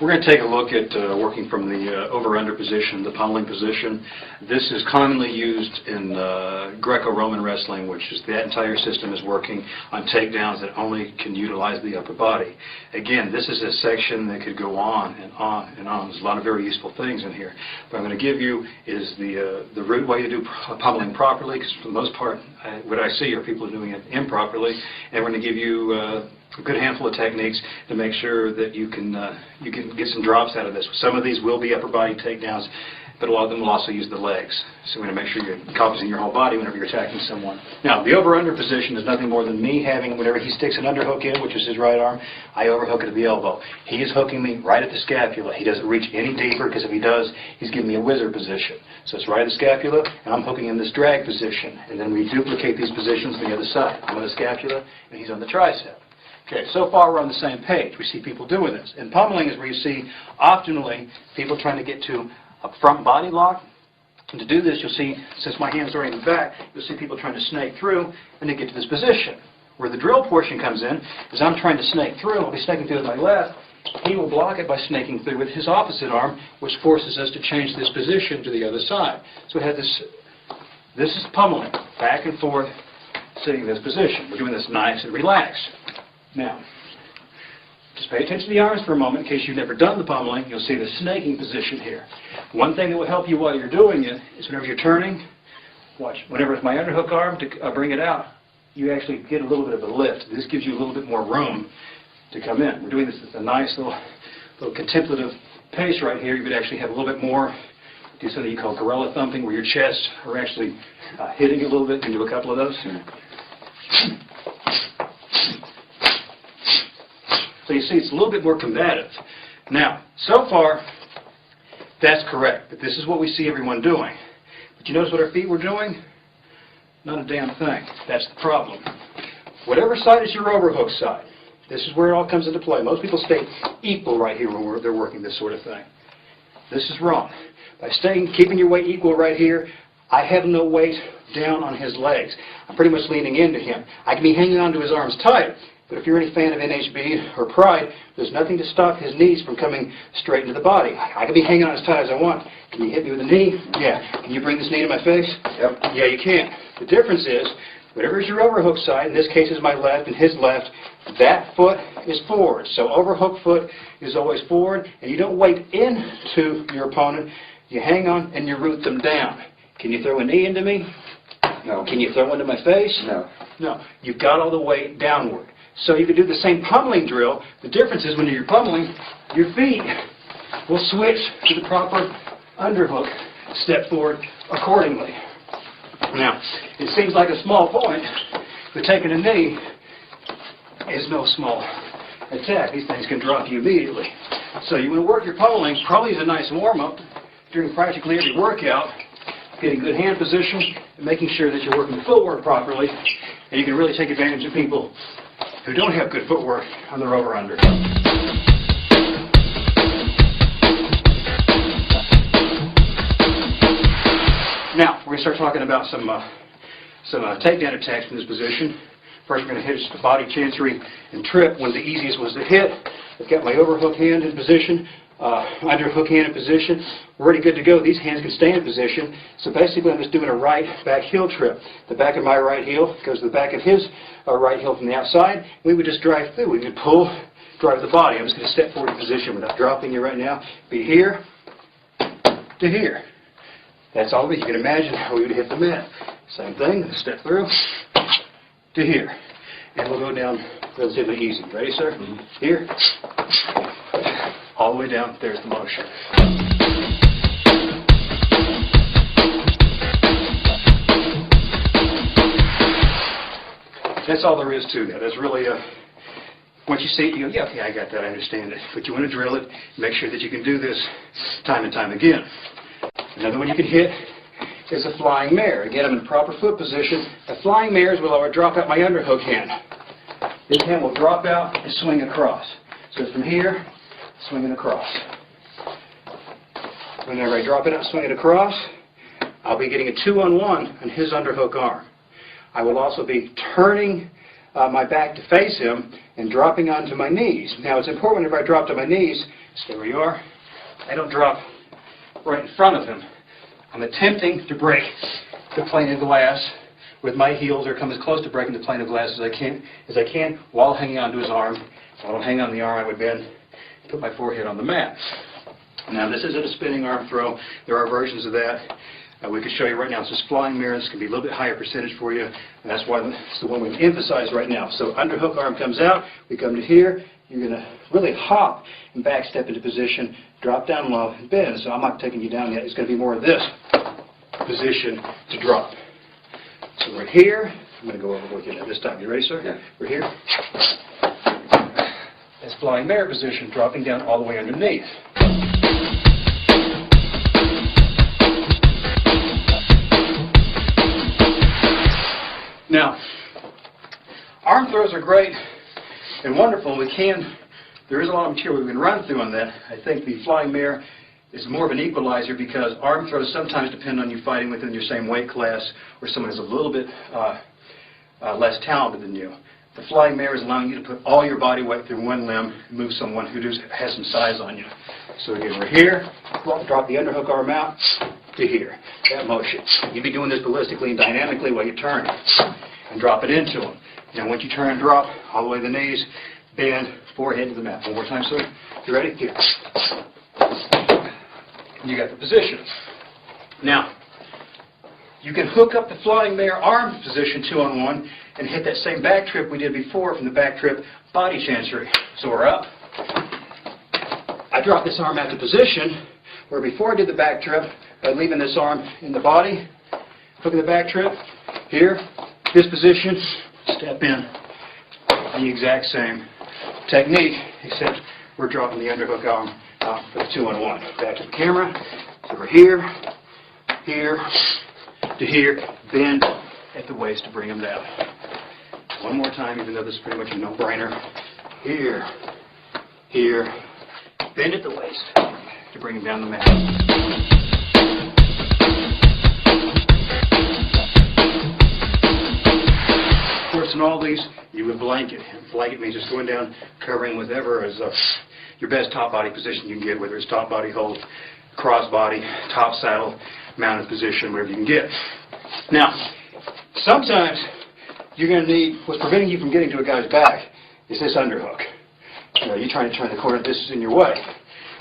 We're going to take a look at working from the over-under position, the pummeling position. This is commonly used in Greco-Roman wrestling, which is that entire system is working on takedowns that only can utilize the upper body. Again, this is a section that could go on and on and on. There's a lot of very useful things in here. What I'm going to give you is the root way to do pummeling properly, because for the most part, what I see are people doing it improperly, and we're going to give you a good handful of techniques to make sure that you can get some drops out of this. Some of these will be upper body takedowns, but a lot of them will also use the legs. So we're going to make sure you're encompassing your whole body whenever you're attacking someone. Now, the over-under position is nothing more than me having, whenever he sticks an underhook in, which is his right arm, I overhook it at the elbow. He is hooking me right at the scapula. He doesn't reach any deeper, because if he does, he's giving me a whizzer position. So it's right at the scapula, and I'm hooking in this drag position. And then we duplicate these positions on the other side. I'm on the scapula, and he's on the tricep. Okay, so far we're on the same page. We see people doing this. And pummeling is where you see oftenly people trying to get to a front body lock. And to do this, you'll see, since my hands are in the back, you'll see people trying to snake through and they get to this position. Where the drill portion comes in is I'm trying to snake through. I'll be snaking through with my left. He will block it by snaking through with his opposite arm, which forces us to change this position to the other side. So it has this is pummeling, back and forth, sitting in this position. We're doing this nice and relaxed. Now, just pay attention to the arms for a moment in case you've never done the pummeling. You'll see the snaking position here. One thing that will help you while you're doing it is whenever you're turning, watch, whenever it's my underhook arm to bring it out, you actually get a little bit of a lift. This gives you a little bit more room to come in. We're doing this at a nice little contemplative pace right here. You would actually have a little bit more, do something you call gorilla thumping, where your chest are actually hitting a little bit. You can do a couple of those. So you see, it's a little bit more combative. Now, so far, that's correct. But this is what we see everyone doing. But you notice what our feet were doing? Not a damn thing. That's the problem. Whatever side is your overhook side, this is where it all comes into play. Most people stay equal right here when they're working this sort of thing. This is wrong. By keeping your weight equal right here, I have no weight down on his legs. I'm pretty much leaning into him. I can be hanging onto his arms tight. But if you're any fan of NHB or Pride, there's nothing to stop his knees from coming straight into the body. I can be hanging on as tight as I want. Can you hit me with a knee? Yeah. Can you bring this knee to my face? Yep. Yeah, you can. The difference is, whatever is your overhook side, in this case is my left and his left, that foot is forward. So overhook foot is always forward, and you don't weight into your opponent. You hang on and you root them down. Can you throw a knee into me? No. Can you throw into my face? No. No. You've got all the weight downward. So you could do the same pummeling drill. The difference is when you're pummeling, your feet will switch to the proper underhook, step forward accordingly. Now, it seems like a small point, but taking a knee is no small attack. These things can drop you immediately. So you want to work your pummeling, probably as a nice warm-up during practically every workout, getting good hand position, and making sure that you're working the footwork properly, and you can really take advantage of people who don't have good footwork on their over-under. Now, we're going to start talking about some takedown attacks from this position. First, we're going to hit the body chancery and trip. One of the easiest ones to hit. I've got my overhook hand in position, underhook hand in position. We're already good to go. These hands can stay in position. So basically, I'm just doing a right back heel trip. The back of my right heel goes to the back of his right heel from the outside. We would just drive through. We would pull, drive the body. I'm just going to step forward in position without dropping you right now. Be here to here. That's all of it. You can imagine how we would hit the mat. Same thing. Step through to here. And we'll go down relatively easy. Ready, sir? Mm-hmm. Here. All the way down. There's the motion. That's all there is to that. That's really once you see it, you go, yeah, okay, I got that, I understand it. But you want to drill it, make sure that you can do this time and time again. Another one you can hit is a flying mare. Again, I'm in proper foot position. A flying mare is where I would drop out my underhook hand. This hand will drop out and swing across. So from here, swinging across. Whenever I drop it out, swing it across, I'll be getting a 2-on-1 on his underhook arm. I will also be turning my back to face him and dropping onto my knees. Now it's important whenever I drop to my knees, stay where you are, I don't drop right in front of him. I'm attempting to break the plane of glass with my heels, or come as close to breaking the plane of glass as I can while hanging onto his arm. While I'm hanging on the arm, I would bend and put my forehead on the mat. Now this isn't a spinning arm throw. There are versions of that. We could show you right now. It's this flying mirror. This can be a little bit higher percentage for you, and that's why it's the one we emphasize right now. So underhook arm comes out. We come to here. You're going to really hop and back step into position, drop down low, and bend. So I'm not taking you down yet. It's going to be more of this position to drop. So we're here. I'm going to go over with you now this time. You ready, sir? Yeah. We're here. That's flying mirror position, dropping down all the way underneath. Now, arm throws are great and wonderful. There is a lot of material we can run through on that. I think the flying mirror is more of an equalizer because arm throws sometimes depend on you fighting within your same weight class or someone who's a little bit less talented than you. The flying mirror is allowing you to put all your body weight through one limb and move someone who has some size on you. So again, we're here, drop the underhook arm out to here, that motion. You'd be doing this ballistically and dynamically while you turn and drop it into them. Now once you turn and drop, all the way to the knees, bend, forehead to the mat. One more time, sir. You ready? Here. You got the position. Now, you can hook up the flying mirror arm position 2-on-1 and hit that same back trip we did before from the back trip body chancery. So we're up. I drop this arm out to position where before I did the back trip, by leaving this arm in the body, hooking the back trip, here, this position, step in. The exact same technique, except we're dropping the underhook arm out for the 2-on-1. Back to the camera. So we're here, here, to here, bend at the waist to bring them down. One more time, even though this is pretty much a no-brainer. Here, here, bend at the waist to bring them down the mat. Of course, in all these, you would blanket. Blanket means just going down, covering whatever is your best top body position you can get, whether it's top body hold, cross body, top saddle, mounted position, wherever you can get. Now, sometimes you're going to need, what's preventing you from getting to a guy's back is this underhook. You're trying to turn the corner, this is in your way.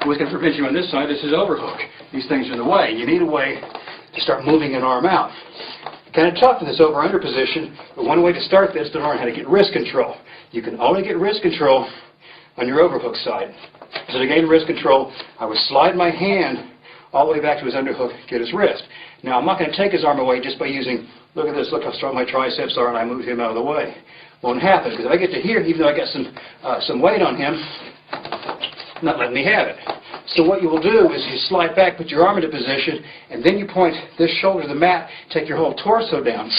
What's going to prevent you on this side, this is overhook. These things are in the way. You need a way to start moving an arm out. Kind of tough in this over-under position, but one way to start this is to learn how to get wrist control. You can only get wrist control on your overhook side. So to gain wrist control, I would slide my hand all the way back to his underhook, get his wrist. Now I'm not going to take his arm away just by using, look at this, look how strong my triceps are and I moved him out of the way. Won't happen, because if I get to here, even though I got some weight on him, not letting me have it. So what you will do is you slide back, put your arm into position, and then you point this shoulder to the mat, take your whole torso down.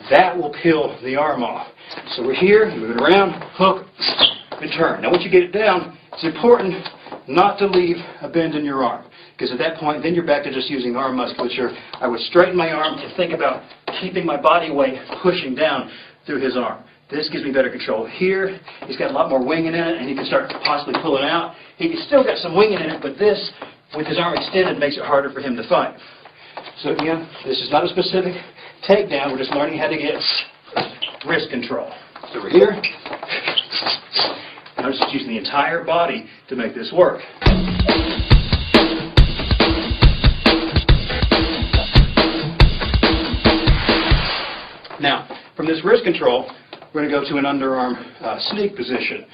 That will peel the arm off. So we're here, move it around, hook, and turn. Now once you get it down, it's important not to leave a bend in your arm, because at that point, then you're back to just using arm musculature. I would straighten my arm and think about keeping my body weight pushing down through his arm. This gives me better control. Here, he's got a lot more winging in it, and he can start possibly pulling out. He's still got some winging in it, but this, with his arm extended, makes it harder for him to fight. So again, this is not a specific takedown. We're just learning how to get wrist control. So we're here. Notice it's using the entire body to make this work. Now, from this wrist control, we're going to go to an underarm sneak position.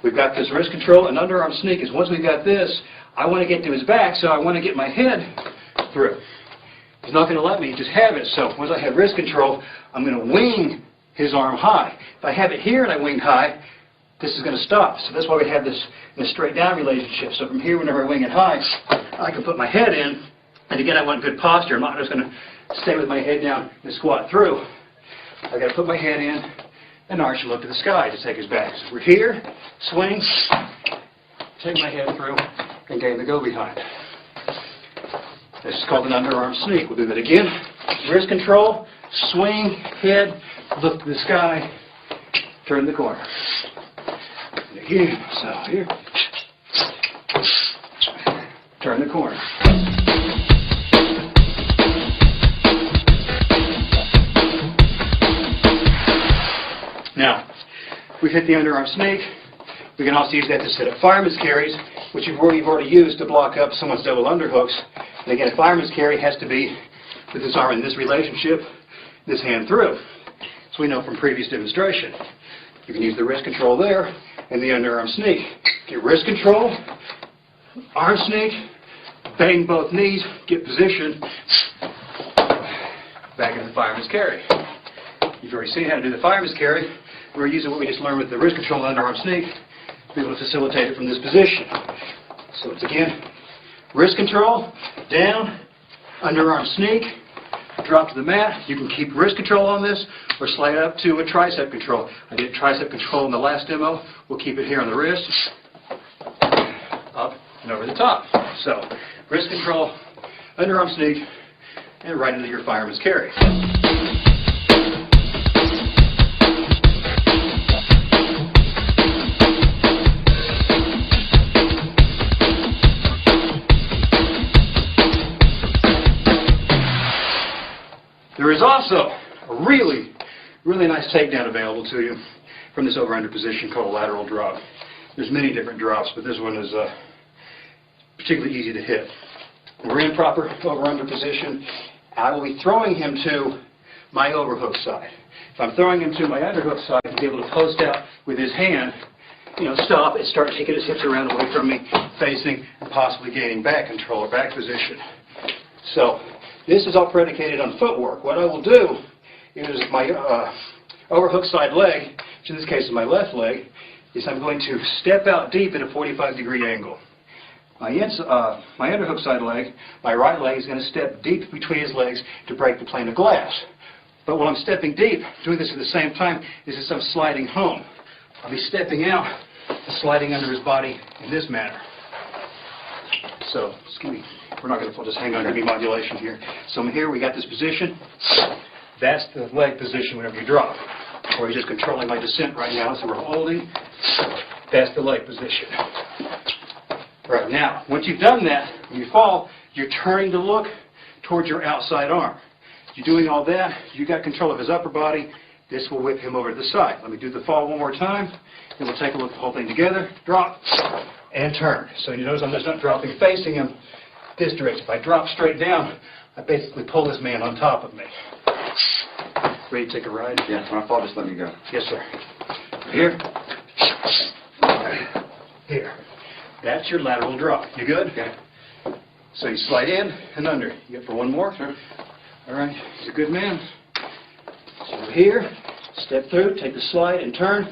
We've got this wrist control, and underarm sneak is once we've got this, I want to get to his back, so I want to get my head through. He's not going to let me just have it, so once I have wrist control, I'm going to wing his arm high. If I have it here and I wing high, this is going to stop. So that's why we have this in a straight down relationship. So from here, whenever I wing it high, I can put my head in, and again, I want good posture. I'm not just going to stay with my head down and squat through. I've got to put my head in and arch and look to the sky to take his back. So we're here, swing, take my head through, and gain the go behind. This is called an underarm sneak. We'll do that again. Wrist control, swing, head, look to the sky, turn the corner. And again, so here, turn the corner. Now, we've hit the underarm snake. We can also use that to set up fireman's carries, which you've already used to block up someone's double underhooks. And again, a fireman's carry has to be with this arm in this relationship, this hand through. So we know from previous demonstration. You can use the wrist control there and the underarm sneak. Get wrist control, arm sneak, bang both knees, get position, back into the fireman's carry. You've already seen how to do the fireman's carry. We're using what we just learned with the wrist control and underarm sneak to be able to facilitate it from this position. So it's again, wrist control, down, underarm sneak, drop to the mat. You can keep wrist control on this or slide up to a tricep control. I did tricep control in the last demo. We'll keep it here on the wrist, up and over the top. So wrist control, underarm sneak, and right into your fireman's carry. There is also a really nice takedown available to you from this over-under position called a lateral drop. There's many different drops, but this one is particularly easy to hit. We're in proper over-under position. I will be throwing him to my overhook side. If I'm throwing him to my underhook side, he'll be able to post out with his hand, stop and start taking his hips around away from me, facing and possibly gaining back control or back position. So this is all predicated on footwork. What I will do is my overhook side leg, which in this case is my left leg, is I'm going to step out deep at a 45-degree angle. My underhook side leg, my right leg is going to step deep between his legs to break the plane of glass. But while I'm stepping deep, doing this at the same time, is as I'm sliding home. I'll be stepping out and sliding under his body in this manner. So, we're not going to just hang on, give me modulation here. So here we got this position. That's the leg position whenever you drop. Or you're just controlling my descent right now, so we're holding. That's the leg position. Right now, once you've done that, when you fall, you're turning to look towards your outside arm. You're doing all that, you got control of his upper body. This will whip him over to the side. Let me do the fall one more time, and we'll take a look at the whole thing together. Drop and turn. So you notice I'm just not dropping facing him this direction. If I drop straight down, I basically pull this man on top of me. Ready to take a ride? Yeah, when I fall, just let me go. Yes, sir. Here. Here. That's your lateral drop. You good? Okay. So you slide in and under. You good for one more? Sure. All right. He's a good man. So here, step through, take the slide and turn.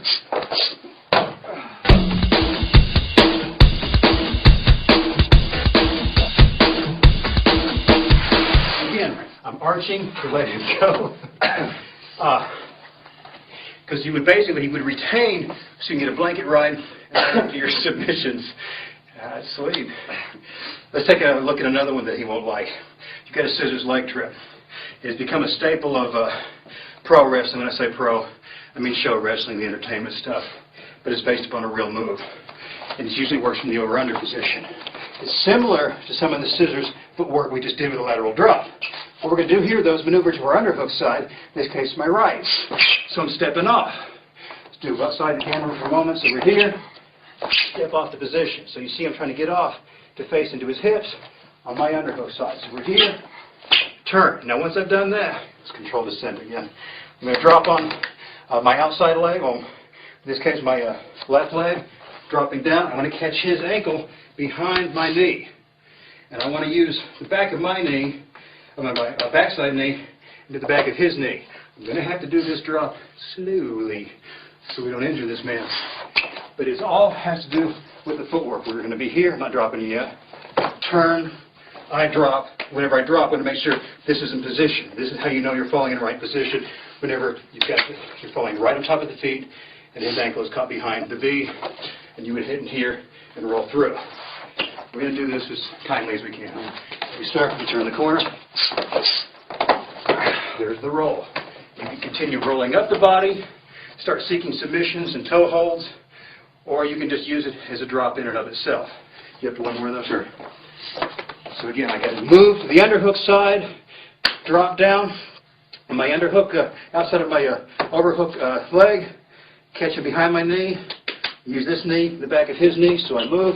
Again, I'm arching to let him go. Because he would retain, so you can get a blanket ride and to your submissions. That's sweet. Let's take a look at another one that he won't like. You've got a scissors leg trip. It has become a staple of pro wrestling. When I say pro, I mean show wrestling, the entertainment stuff. But it's based upon a real move. And it usually works from the over-under position. It's similar to some of the scissors footwork we just did with a lateral drop. What we're going to do here, those maneuvers were underhook side, in this case my right. So I'm stepping off. Let's do outside the camera for a moment. So we're here, step off the position. So you see I'm trying to get off to face into his hips on my underhook side. So we're here, turn. Now once I've done that, let's control descent again. I'm going to drop on my outside leg, in this case my left leg, dropping down. I want to catch his ankle behind my knee. And I want to use the back of my knee, my backside knee, into the back of his knee. I'm going to have to do this drop slowly so we don't injure this man. But it all has to do with the footwork. We're going to be here. I'm not dropping you yet. Turn. I drop. Whenever I drop, I want to make sure this is in position. This is how you know you're falling in the right position. Whenever you're falling right on top of the feet and his ankle is caught behind the V, and you would hit in here and roll through. We're going to do this as kindly as we can. We start, we turn the corner. There's the roll. You can continue rolling up the body, start seeking submissions and toe holds, or you can just use it as a drop in and of itself. You have to one more of those? Sure. So again, I got to move to the underhook side, drop down, and my underhook outside of my overhook leg, catch it behind my knee, use this knee, the back of his knee, so I move.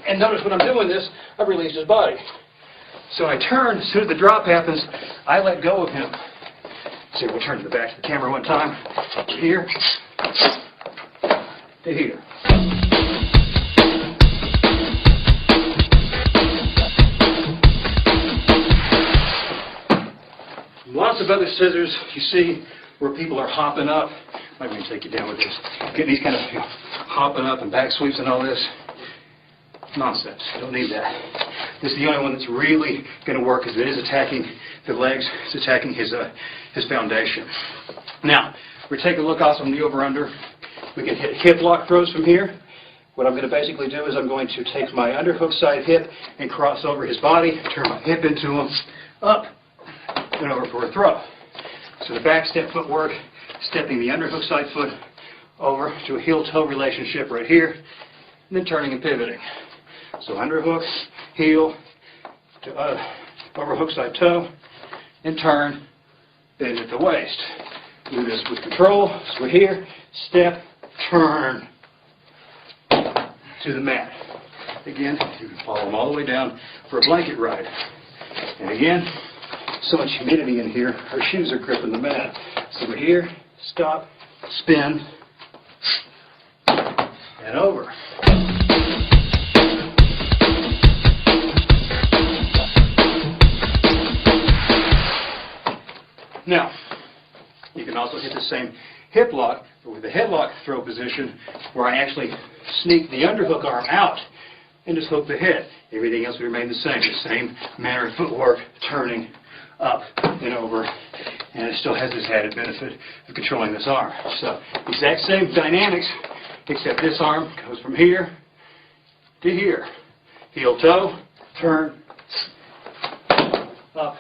And notice when I'm doing this, I've released his body. So I turn, as soon as the drop happens, I let go of him. So we'll turn to the back of the camera one time. Here to here. Lots of other scissors you see where people are hopping up. I'm going to take you down with this. Getting these kind of hopping up and back sweeps and all this. Nonsense. Don't need that. This is the only one that's really going to work because it is attacking the legs. It's attacking his foundation. Now, we take a look also from the over-under. We can hit hip lock throws from here. What I'm going to basically do is I'm going to take my underhook side hip and cross over his body, turn my hip into him, up, and over for a throw. So the back step footwork, stepping the underhook side foot over to a heel-toe relationship right here, and then turning and pivoting. So underhook, heel, to overhook side toe, and turn, bend at the waist. Do this with control. So we're here, step, turn to the mat. Again, you can follow them all the way down for a blanket ride. And again, so much humidity in here, our shoes are gripping the mat. So we're here, stop, spin, and over. Now, you can also hit the same hip lock, but with the headlock throw position, where I actually sneak the underhook arm out and just hook the head. Everything else will remain the same manner of footwork, turning up and over, and it still has this added benefit of controlling this arm. So, exact same dynamics, except this arm goes from here to here. Heel toe, turn, up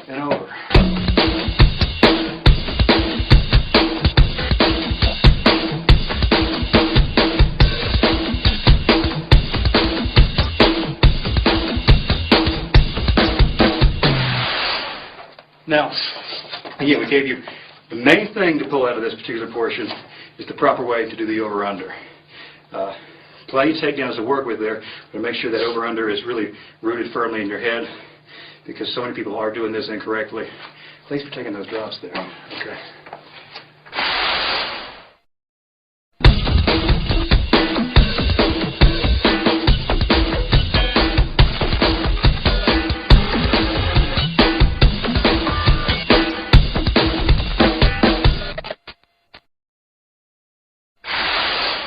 and over. Now, again, we gave you the main thing to pull out of this particular portion is the proper way to do the over-under. Plenty of takedowns to work with there, but make sure that over-under is really rooted firmly in your head because so many people are doing this incorrectly. Thanks for taking those drops there. Okay.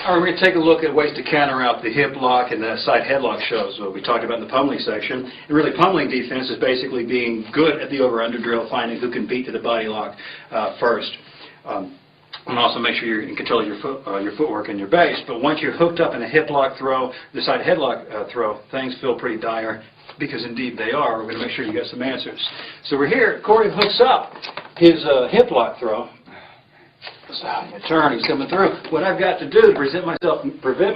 All right, we're going to take a look at ways to counter out the hip lock and the side headlock shows. What we talked about in the pummeling section. And really, pummeling defense is basically being good at the over-under drill, finding who can beat to the body lock first. And also make sure you're in control of your footwork and your base. But once you're hooked up in a hip lock throw, the side headlock throw, things feel pretty dire because indeed they are. We're going to make sure you get some answers. So we're here. Corey hooks up his hip lock throw. So you turn, he's coming through. What I've got to do to prevent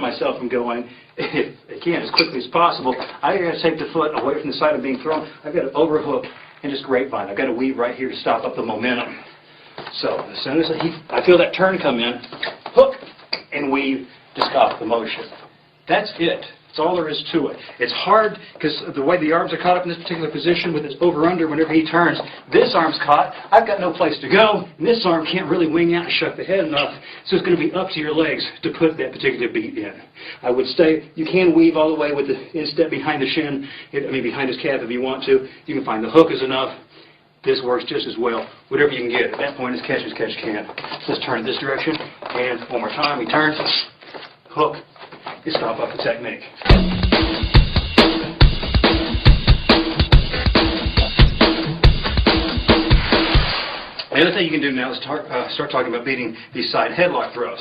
myself from going, again, as quickly as possible, I've got to take the foot away from the side of being thrown. I've got to overhook and just grapevine. I've got to weave right here to stop up the momentum. So as soon as I feel that turn come in, hook and weave to stop the motion. That's it. That's all there is to it. It's hard because the way the arms are caught up in this particular position with this over-under whenever he turns, this arm's caught. I've got no place to go, and this arm can't really wing out and shuck the head enough, so it's going to be up to your legs to put that particular beat in. I would say you can weave all the way with the instep behind the shin, behind his calf if you want to. You can find the hook is enough. This works just as well. Whatever you can get. At that point, it's catch as catch can. Let's turn it this direction, and one more time, we turn, hook, you stop up the technique. The other thing you can do now is start talking about beating these side headlock throws.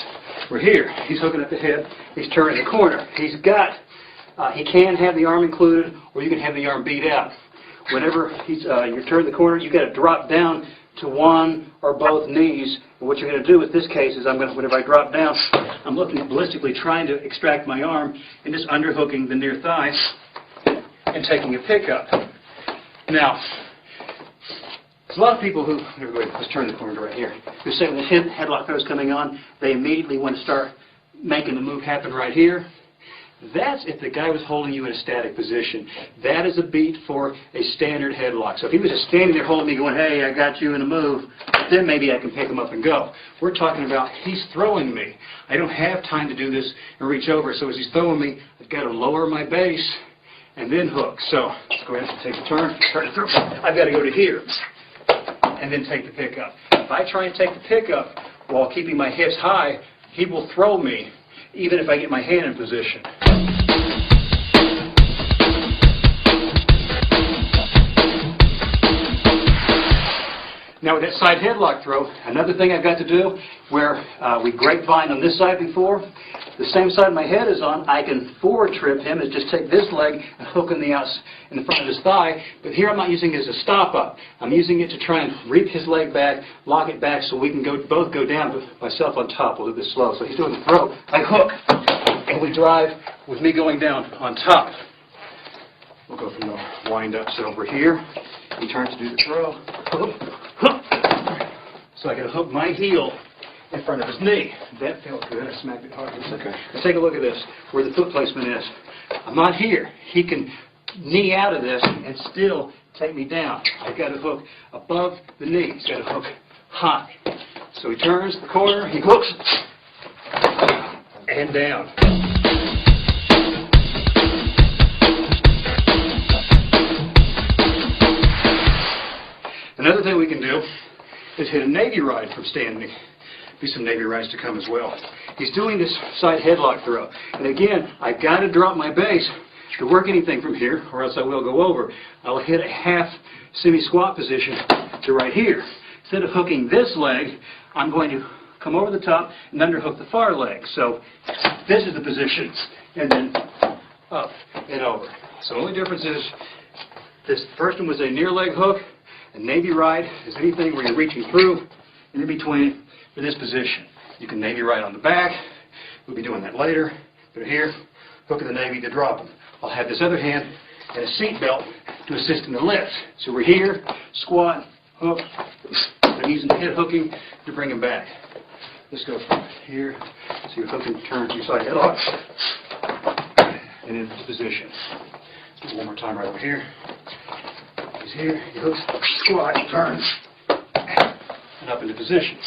We're here. He's hooking at the head. He's turning the corner. He can have the arm included, or you can have the arm beat out. Whenever you turn the corner, you've got to drop down to one or both knees. And what you're going to do with this case is whenever I drop down, I'm looking ballistically trying to extract my arm and just underhooking the near thigh and taking a pickup. Now, there's a lot of people who, let's turn the corner right here, who say when the headlock throw is coming on, they immediately want to start making the move happen right here. That's if the guy was holding you in a static position. That is a beat for a standard headlock. So if he was just standing there holding me going, hey, I got you in a move, then maybe I can pick him up and go. We're talking about he's throwing me. I don't have time to do this and reach over. So as he's throwing me, I've got to lower my base and then hook. So let's go ahead and take a turn. Start to throw. I've got to go to here and then take the pickup. If I try and take the pickup while keeping my hips high, he will throw me even if I get my hand in position. Now with that side headlock throw, another thing I've got to do, where we grapevine on this side before, the same side my head is on, I can forward trip him and just take this leg and hook in the front of his thigh, but here I'm not using it as a stop up. I'm using it to try and reap his leg back, lock it back so we can both go down with myself on top. We'll do this slow. So he's doing the throw. I hook, and we drive with me going down on top. We'll go from the wind up. So over here, he turns to do the throw. So I can hook my heel in front of his knee. That felt good. I smacked it hard. Okay. Let's take a look at this, where the foot placement is. I'm not here. He can knee out of this and still take me down. I've got to hook above the knee. He's got to hook high. So he turns the corner, he hooks, and down. Another thing we can do is hit a Navy ride from standing. Be some Navy rides to come as well. He's doing this side headlock throw. And again, I've got to drop my base to work anything from here, or else I will go over. I'll hit a half semi-squat position to right here. Instead of hooking this leg, I'm going to come over the top and underhook the far leg. So this is the position, and then up and over. So the only difference is this first one was a near leg hook. A Navy ride is anything where you're reaching through and in between for this position. You can Navy ride on the back. We'll be doing that later. But here, hook of the Navy to drop them. I'll have this other hand and a seat belt to assist in the lift. So we're here, squat, hook. I'm using the head hooking to bring him back. Let's go from here. So you're hooking, turn to your side headlock, and into position. Let's do it one more time right over here. He's here, he hooks, squat, turns, and up into position.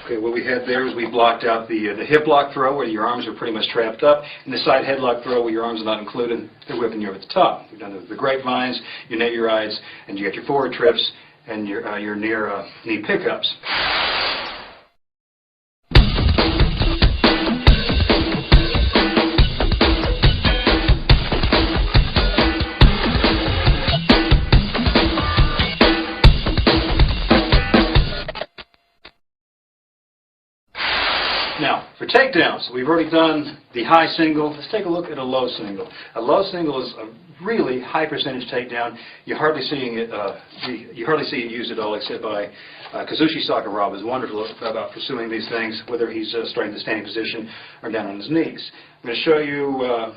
Okay, what we had there is we blocked out the hip lock throw where your arms are pretty much trapped up, and the side headlock throw where your arms are not included, they're whipping you over the top. We've done the grapevines, your Navy rides, and you got your forward trips and your near knee pickups. Now, for takedowns, we've already done the high single. Let's take a look at a low single. A low single is a really high percentage takedown. You're hardly seeing it. You hardly see it used at all, except by Kazushi Sakuraba is wonderful about pursuing these things, whether he's starting the standing position or down on his knees. I'm going to show you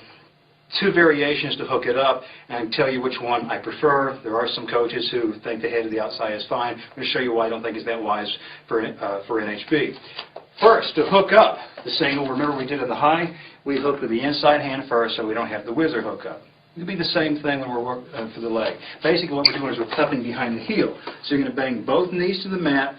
two variations to hook it up and tell you which one I prefer. There are some coaches who think the head to the outside is fine. I'm going to show you why I don't think it's that wise for NHB. First, to hook up the single, remember we did in the high, we hook with the inside hand first so we don't have the whizzer hook up. It'll be the same thing when we're working for the leg. Basically what we're doing is we're cupping behind the heel. So you're going to bang both knees to the mat,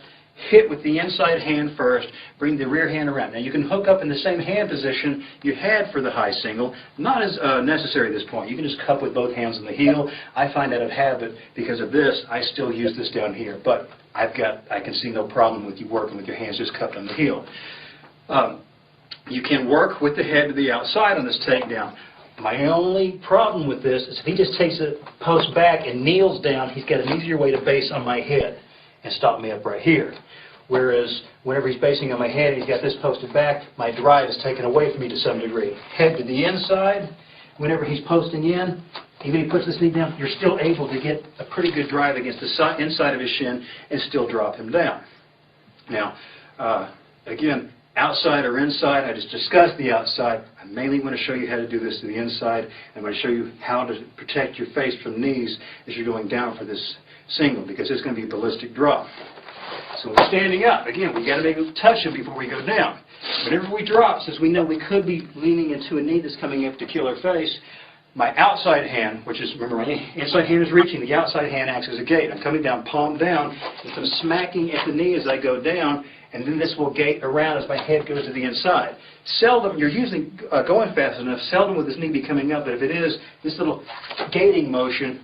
hit with the inside hand first, bring the rear hand around. Now you can hook up in the same hand position you had for the high single. Not as necessary at this point. You can just cup with both hands on the heel. I find out of habit because of this, I still use this down here. But I can see no problem with you working with your hands just cupped on the heel. You can work with the head to the outside on this takedown. My only problem with this is if he just takes a post back and kneels down, he's got an easier way to base on my head and stop me up right here. Whereas whenever he's basing on my head, he's got this posted back, my drive is taken away from me to some degree. Head to the inside, whenever he's posting in, even if he puts this knee down, you're still able to get a pretty good drive against the inside of his shin and still drop him down. Now, again, outside or inside, I just discussed the outside. I mainly want to show you how to do this to the inside. I'm going to show you how to protect your face from knees as you're going down for this single, because it's going to be a ballistic drop. So when standing up, again, we've got to maybe touch him before we go down. Whenever we drop, since we know we could be leaning into a knee that's coming up to kill our face, my outside hand, which is, remember, my inside hand is reaching, the outside hand acts as a gate. I'm coming down, palm down, and I'm smacking at the knee as I go down, and then this will gate around as my head goes to the inside. Seldom, you're usually going fast enough, seldom will this knee be coming up, but if it is, this little gating motion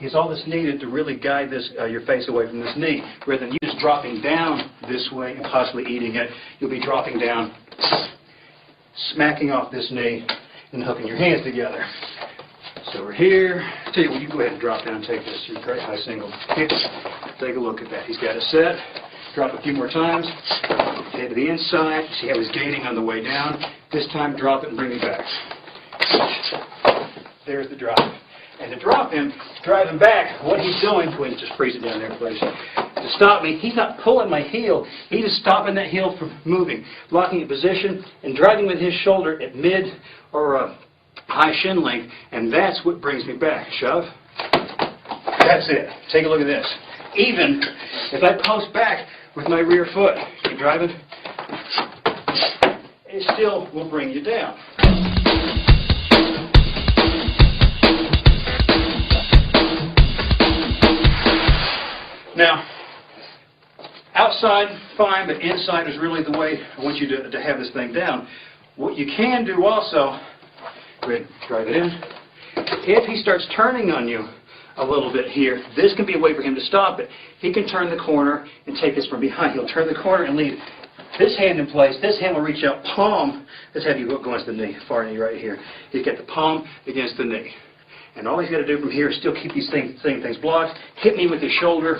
is all that's needed to really guide this your face away from this knee. Rather than you just dropping down this way and possibly eating it, you'll be dropping down, smacking off this knee, and hooking your hands together. So we're here. I tell you what, you go ahead and drop down and take this. Your great high single. Take a look at that. He's got it set. Drop a few more times. Head to the inside. See how he's gating on the way down. This time, drop it and bring him back. There's the drop. And to drop him, drive him back, what he's doing, go ahead and just freeze it down there, please. To stop me, he's not pulling my heel, he's just stopping that heel from moving, locking in position and driving with his shoulder at mid or high shin length, and that's what brings me back. Shove. That's it. Take a look at this. Even if I post back with my rear foot, keep driving, it still will bring you down. Now, outside, fine, but inside is really the way I want you to have this thing down. What you can do also, go ahead, drive it in. If he starts turning on you a little bit here, this can be a way for him to stop it. He can turn the corner and take this from behind. He'll turn the corner and leave this hand in place. This hand will reach out, palm. Let's have you go against the knee, far knee right here. He's got the palm against the knee. And all he's got to do from here is still keep these same things blocked, hit me with his shoulder,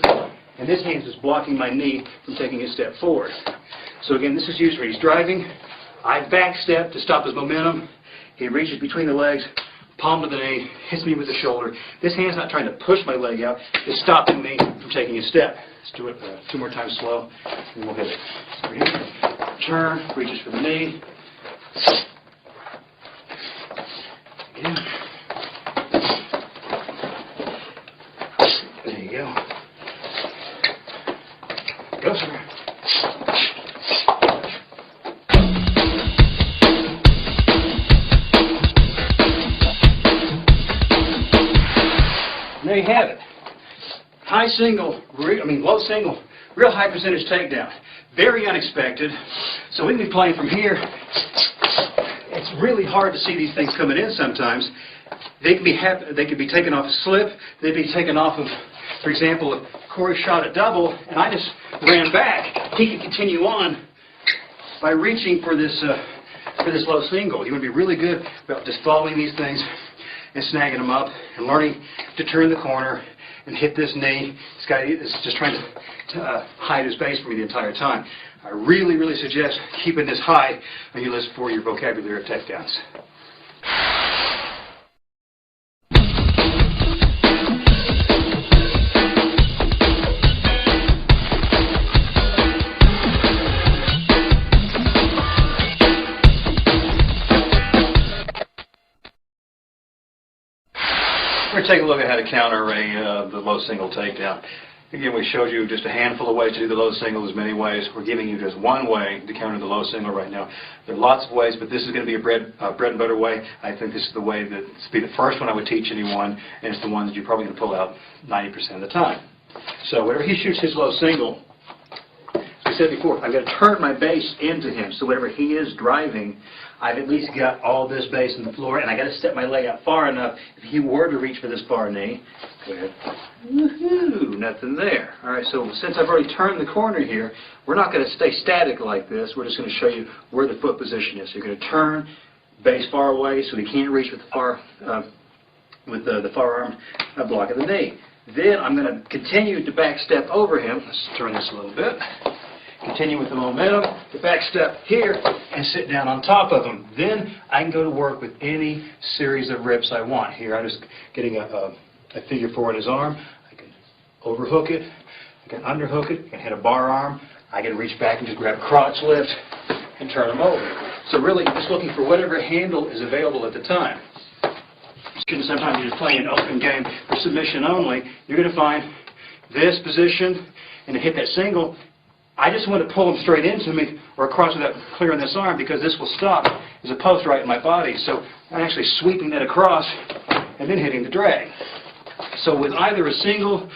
and this hand's just blocking my knee from taking a step forward. So again, this is used where he's driving. I back step to stop his momentum. He reaches between the legs, palm to the knee, hits me with the shoulder. This hand's not trying to push my leg out, it's stopping me from taking a step. Let's do it 2 more times slow, and we'll hit it. So we're here. Turn, reaches for the knee. Again. There you go. Go, sir. And there you have it. High single, low single, real high percentage takedown. Very unexpected. So we can be playing from here. It's really hard to see these things coming in sometimes. They can be taken off a slip. They'd be taken off of, for example, if Corey shot a double and I just ran back, he could continue on by reaching for this low single. You want to be really good about just following these things and snagging them up and learning to turn the corner and hit this knee. This guy is just trying to hide his base from me the entire time. I really, really suggest keeping this high on your list for your vocabulary of takedowns. We're going to take a look at how to counter the low single takedown. Again, we showed you just a handful of ways to do the low single. There's many ways. We're giving you just one way to counter the low single right now. There are lots of ways, but this is going to be a bread and butter way. I think this is the way that this would be the first one I would teach anyone, and it's the one that you're probably going to pull out 90% of the time. So whenever he shoots his low single, as I said before, I've got to turn my base into him. So whenever he is driving, I've at least got all this base on the floor, and I got to step my leg out far enough. If he were to reach for this far knee, go ahead. Woohoo! Nothing there. All right. So since I've already turned the corner here, we're not going to stay static like this. We're just going to show you where the foot position is. So you're going to turn, base far away, so he can't reach with the far arm block of the knee. Then I'm going to continue to back step over him. Let's turn this a little bit. continue with the momentum, the back step here, and sit down on top of him. Then I can go to work with any series of rips I want. Here I'm just getting a figure 4 in his arm. I can overhook it, I can underhook it, I can hit a bar arm, I can reach back and just grab a crotch lift and turn him over. So really just looking for whatever handle is available at the time. Sometimes you're just playing an open game for submission only. You're going to find this position and to hit that single. I just want to pull him straight into me or across without clearing this arm because this will stop. There's a post right in my body. So I'm actually sweeping that across and then hitting the drag. So with either a single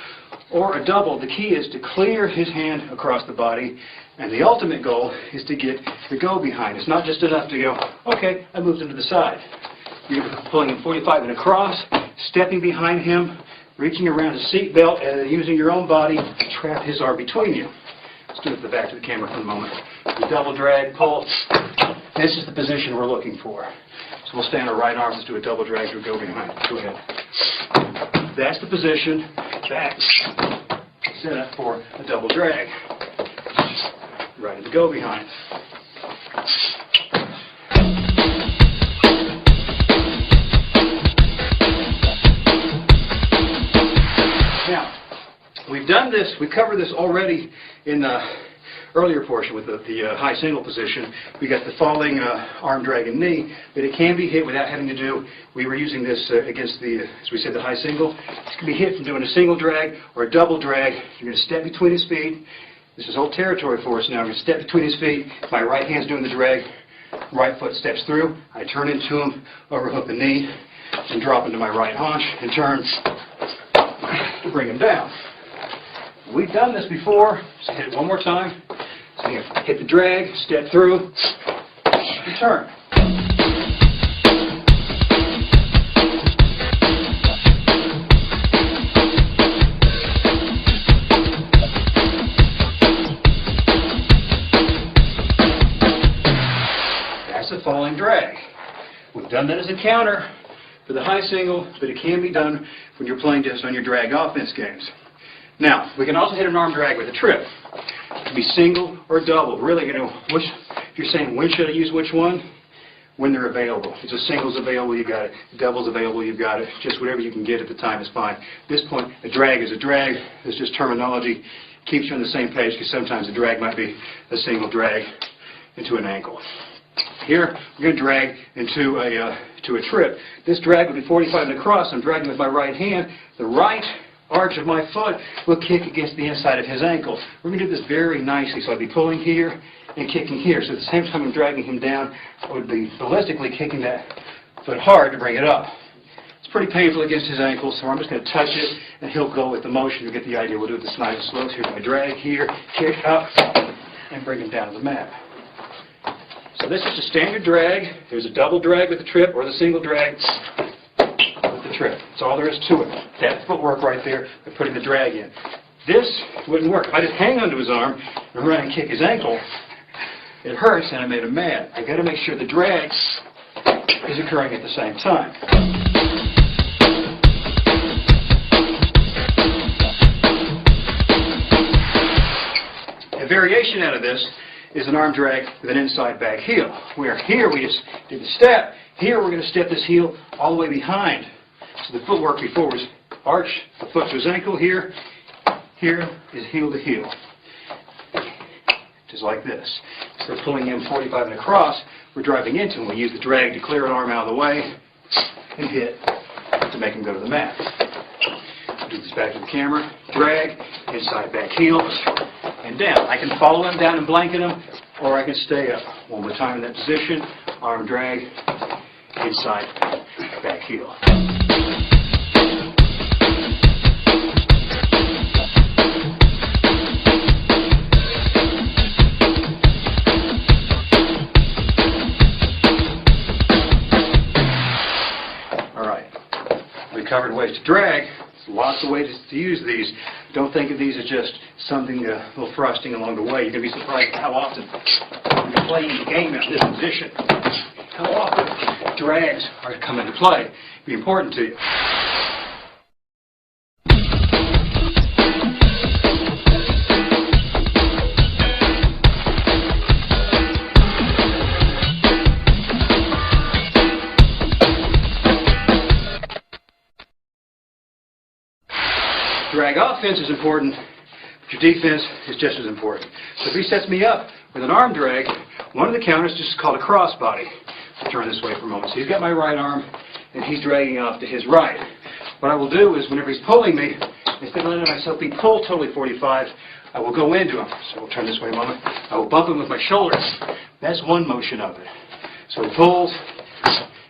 or a double, the key is to clear his hand across the body. And the ultimate goal is to get the go behind. It's not just enough to go, okay, I moved him to the side. You're pulling him 45 and across, stepping behind him, reaching around his seat belt, and then using your own body to trap his arm between you. Let's do it at the back of the camera for a moment. The double drag, pull. This is the position we're looking for. So we'll stay on our right arm. Let's do a double drag to go behind. Go ahead. That's the position. Back. Set up for a double drag. Right to go behind. Now, we've done this, we covered this already in the earlier portion with the high single position. We got the falling arm drag and knee, but it can be hit without having to do, we were using this against the, as we said, the high single. This can be hit from doing a single drag or a double drag. You're going to step between his feet. This is old territory for us now. I'm going to step between his feet. My right hand's doing the drag. Right foot steps through. I turn into him, overhook the knee, and drop into my right haunch and turn to bring him down. We've done this before, so hit it one more time. So you hit the drag, step through, and turn. That's a falling drag. We've done that as a counter for the high single, but it can be done when you're playing just on your drag offense games. Now, we can also hit an arm drag with a trip. It can be single or double. Really, if you're saying when should I use which one? When they're available. If a single's available, you got it. If double's available, you've got it. Just whatever you can get at the time is fine. At this point, a drag is a drag. It's just terminology. Keeps you on the same page because sometimes a drag might be a single drag into an ankle. Here, we're going to drag into a trip. This drag will be 45 and across. I'm dragging with my right hand. The right arch of my foot will kick against the inside of his ankle. We're going to do this very nicely. So I'll be pulling here and kicking here. So at the same time I'm dragging him down, I would be ballistically kicking that foot hard to bring it up. It's pretty painful against his ankle, so I'm just going to touch it, and he'll go with the motion. You'll get the idea. We'll do it this nice and slow. So here's my drag here, kick up, and bring him down to the mat. So this is a standard drag. There's a double drag with the trip or the single drag with the trip. That's all there is to it. That footwork right there of putting the drag in. This wouldn't work. If I just hang onto his arm and run and kick his ankle, it hurts and I made him mad. I've got to make sure the drag is occurring at the same time. A variation out of this is an arm drag with an inside back heel. Where here we just did the step. Here we're going to step this heel all the way behind. So the footwork before was arch the foot to his ankle. Here is heel to heel. Just like this. Instead of pulling him 45 and across, we're driving into him. We use the drag to clear an arm out of the way and hit to make him go to the mat. Do this back to the camera. Drag, inside back heel, and down. I can follow him down and blanket him, or I can stay up. One more time in that position. Arm drag, inside back heel. Covered ways to drag. There's lots of ways to use these. Don't think of these as just something, a little thrusting along the way. You're going to be surprised how often when you're playing the game out in this position, how often drags are to come into play. Be important to you. drag offense is important, but your defense is just as important. So if he sets me up with an arm drag, one of the counters is just called a crossbody. I'll turn this way for a moment. So he's got my right arm, and he's dragging off to his right. What I will do is, whenever he's pulling me, instead of letting myself be pulled totally 45, I will go into him. So we'll turn this way a moment. I will bump him with my shoulders. That's one motion of it. So he pulls,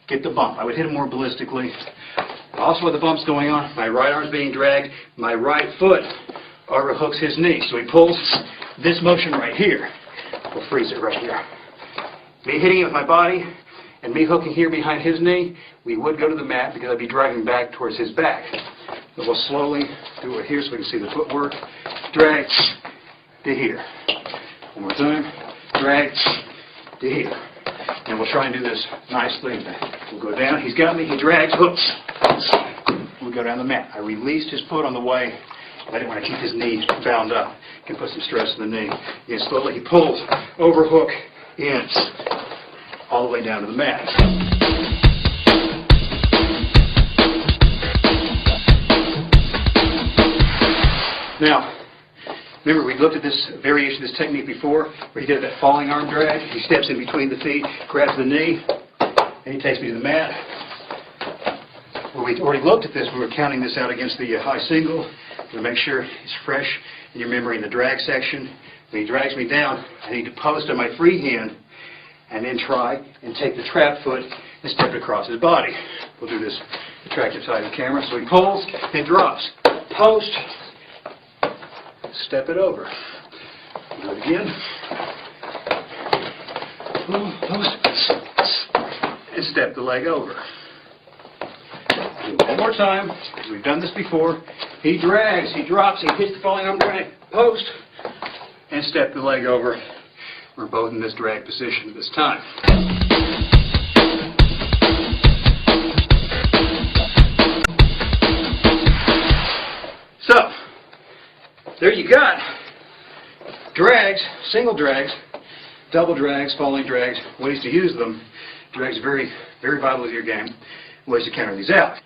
get the bump. I would hit him more ballistically. Also with the bumps going on, my right arm's being dragged, my right foot overhooks his knee. So he pulls this motion right here. We'll freeze it right here. Me hitting it with my body and me hooking here behind his knee, we would go to the mat because I'd be driving back towards his back. So we'll slowly do it here so we can see the footwork. Drag to here. One more time. Drag to here. And we'll try and do this nicely. We'll go down. He's got me. He drags. Hooks. We'll go down the mat. I released his foot on the way. I didn't want to keep his knee bound up. Can put some stress on the knee. And slowly he pulls. Overhook. In. All the way down to the mat. Now, remember we looked at this variation of this technique before, where he did that falling arm drag. He steps in between the feet, grabs the knee, and he takes me to the mat. Well, we already looked at this. We were counting this out against the high single to make sure it's fresh in your memory in the drag section. When he drags me down, I need to post on my free hand and then try and take the trap foot and step it across his body. We'll do this attractive side of the camera. So he pulls and drops. Post. Step it over. Do it again. Post. And step the leg over. Do it one more time. We've done this before. He drags, he drops, he hits the falling arm drag. Post. And step the leg over. We're both in this drag position at this time. So, there you got drags, single drags, double drags, falling drags, ways to use them. Drags are very, very vital to your game. Ways to counter these out.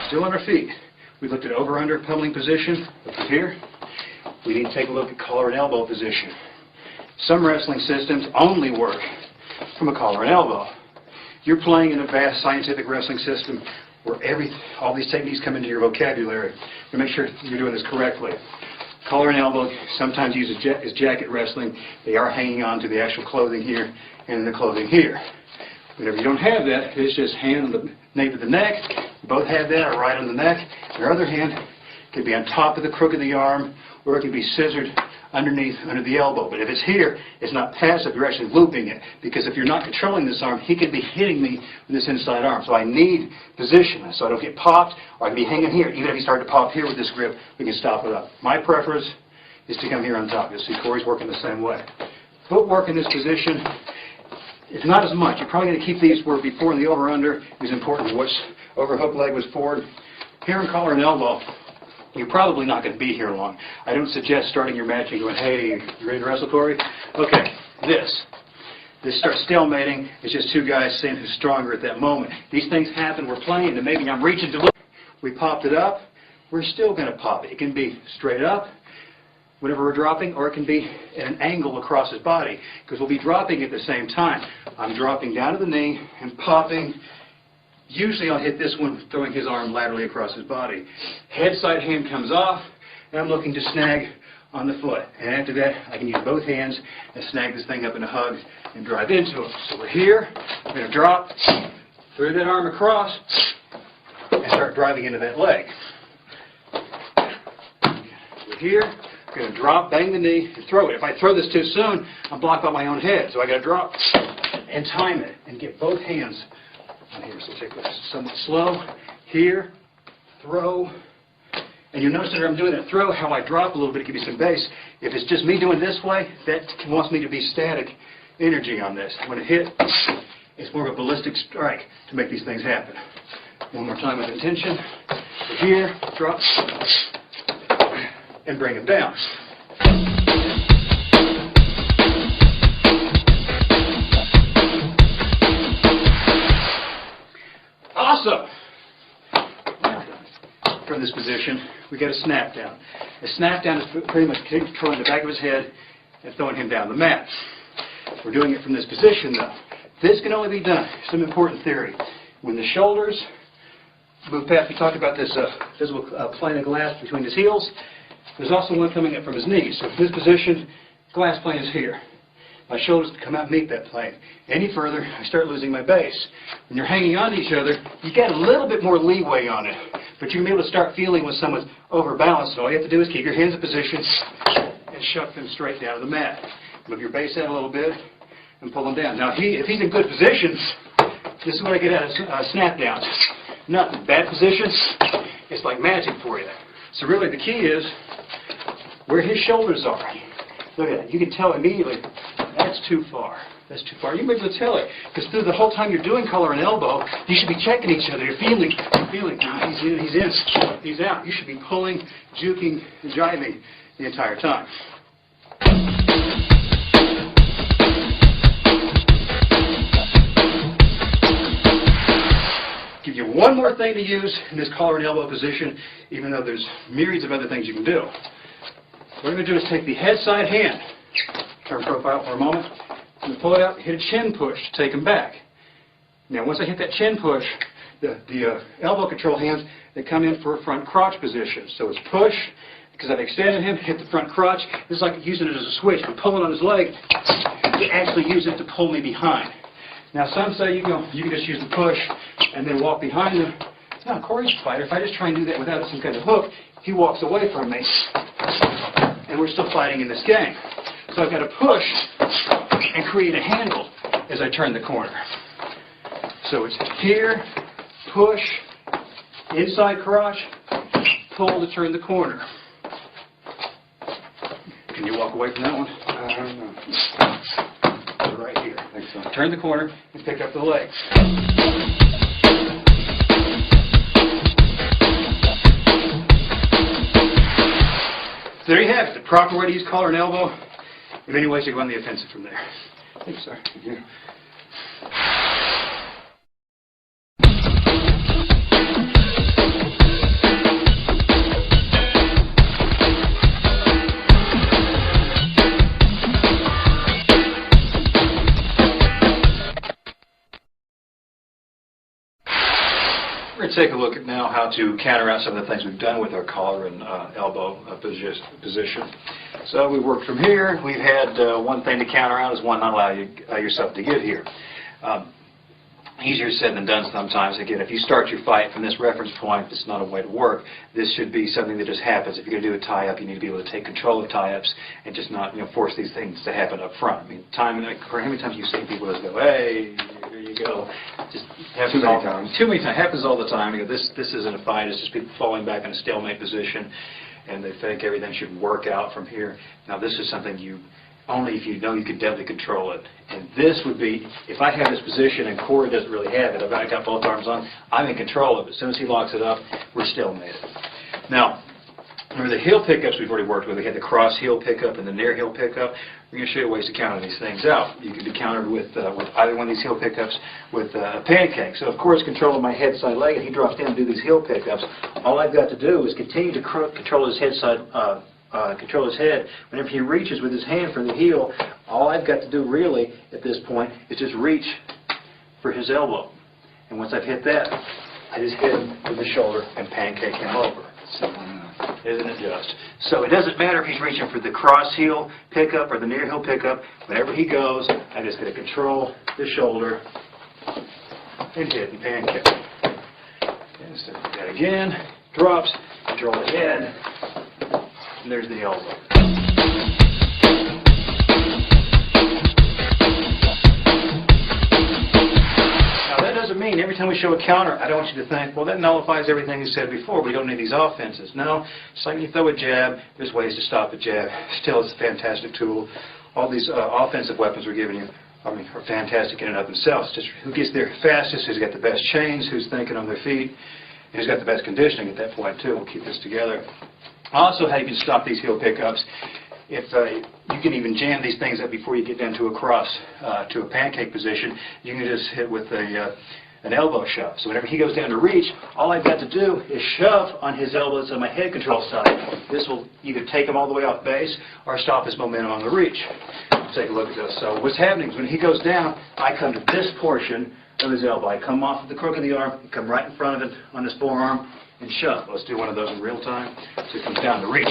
Still on our feet. We looked at over-under pummeling position. Look at here. We need to take a look at collar and elbow position. Some wrestling systems only work from a collar and elbow. You're playing in a vast scientific wrestling system where all these techniques come into your vocabulary. To make sure you're doing this correctly. Collar and elbow, sometimes used as jacket wrestling. They are hanging on to the actual clothing here and the clothing here. Whenever you don't have that, it's just hand on the nape of the neck. You both have that, or right on the neck. Your other hand can be on top of the crook of the arm, or it can be scissored underneath, under the elbow. But if it's here, it's not passive, you're actually looping it. Because if you're not controlling this arm, he could be hitting me with this inside arm. So I need position, so I don't get popped, or I can be hanging here. Even if he started to pop here with this grip, we can stop it up. My preference is to come here on top. You'll see Corey's working the same way. Footwork in this position, it's not as much. You're probably going to keep these where before in the over-under it was important. What's overhook leg was forward. Here in collar and elbow, you're probably not going to be here long. I don't suggest starting your match and going, hey, you ready to wrestle, Corey? Okay, this starts stalemating. It's just two guys seeing who's stronger at that moment. These things happen. We're playing, and maybe I'm reaching to look. We popped it up. We're still going to pop it. It can be straight up whenever we're dropping, or it can be at an angle across his body, because we'll be dropping at the same time. I'm dropping down to the knee and popping. Usually I'll hit this one throwing his arm laterally across his body. Head side hand comes off, and I'm looking to snag on the foot. And after that, I can use both hands and snag this thing up in a hug and drive into it. So we're here, we're going to drop, throw that arm across, and start driving into that leg. We're here. I'm going to drop, bang the knee, and throw it. If I throw this too soon, I'm blocked by my own head. So I got to drop and time it and get both hands on here. So take this somewhat slow. Here, throw. And you notice that I'm doing that throw, how I drop a little bit to give you some base. If it's just me doing this way, that wants me to be static energy on this. When it hits, it's more of a ballistic strike to make these things happen. One more time with intention. Here, drop, and bring him down. Awesome! Now, from this position, we get a snap down. A snap down is pretty much controlling the back of his head and throwing him down the mat. We're doing it from this position, though. This can only be done, some important theory. When the shoulders move past, we talked about this visible plane of glass between his heels. There's also one coming up from his knees. So from this position, glass plane is here. My shoulders come out and meet that plane. Any further, I start losing my base. When you're hanging on to each other, you get a little bit more leeway on it. But you're going to be able to start feeling when someone's overbalanced. All you have to do is keep your hands in position and shuck them straight down to the mat. Move your base out a little bit and pull them down. Now, if he's in good positions, this is what I get out of snap downs. Nothing. Bad positions, it's like magic for you. So really the key is where his shoulders are. Look at that. You can tell immediately, that's too far. That's too far. You may be able to tell it, because through the whole time you're doing collar and elbow, you should be checking each other. You're feeling, he's in, he's out. You should be pulling, juking, and jiving the entire time. Give you one more thing to use in this collar and elbow position, even though there's myriads of other things you can do. What I'm going to do is take the head side hand, turn profile for a moment, and pull it out and hit a chin push to take him back. Now once I hit that chin push, the elbow control hands, they come in for a front crotch position. So it's push, because I've extended him, hit the front crotch. This is like using it as a switch. I'm pulling on his leg to actually use it to pull me behind. Now some say you can just use the push and then walk behind him. Now Corey's a fighter. If I just try and do that without some kind of hook, he walks away from me. And we're still fighting in this game. So I've got to push and create a handle as I turn the corner. So it's here, push, inside crotch, pull to turn the corner. Can you walk away from that one? I don't know. Right here. I think so. Turn the corner and pick up the legs. So there you have it, the proper way to use collar and elbow. In many ways, you go on the offensive from there. Thank you, sir. Thank you. We're going to take a look at now how to counter out some of the things we've done with our collar and elbow position. So we worked from here. We've had one thing to counter out is one, not allow yourself to get here. Easier said than done sometimes. Again, if you start your fight from this reference point, it's not a way to work. This should be something that just happens. If you're going to do a tie-up, you need to be able to take control of tie-ups and just not force these things to happen up front. I mean, how many times you've seen people just go, hey, here you go. Just happens Too many times. Too many times. Happens all the time. This isn't a fight. It's just people falling back in a stalemate position, and they think everything should work out from here. Now, this is something only if you know you can definitely control it. And this would be, if I have this position and Corey doesn't really have it, I've got both arms on, I'm in control of it. As soon as he locks it up, we're stalemated. Now, remember the heel pickups we've already worked with. We had the cross heel pickup and the near heel pickup. We're going to show you ways to counter these things out. You can be countered with either one of these heel pickups with a pancake. So, of course, controlling my head side leg, and he drops down to do these heel pickups. All I've got to do is continue to control his head side control his head. Whenever he reaches with his hand for the heel, all I've got to do really at this point is just reach for his elbow. And once I've hit that, I just hit him with the shoulder and pancake him over. Simple enough, isn't it just? So it doesn't matter if he's reaching for the cross heel pickup or the near heel pickup. Whenever he goes, I just got to control the shoulder and hit and pancake. And so that again, drops, control the head. And there's the elbow. Now that doesn't mean every time we show a counter, I don't want you to think, well, that nullifies everything you said before. We don't need these offenses. No, just like you throw a jab, there's ways to stop a jab. Still, it's a fantastic tool. All these offensive weapons we're giving you are fantastic in and of themselves. Just who gets there fastest, who's got the best chains, who's thinking on their feet, and who's got the best conditioning at that point too. We'll keep this together. Also, how you can stop these heel pickups. If you can even jam these things up before you get down to a cross, to a pancake position, you can just hit with an elbow shove. So whenever he goes down to reach, all I've got to do is shove on his elbows on my head control side. This will either take him all the way off base or stop his momentum on the reach. Let's take a look at this. So what's happening is when he goes down, I come to this portion of his elbow. I come off of the crook of the arm, come right in front of it on his forearm, and shove. Let's do one of those in real time. So it comes down to reach.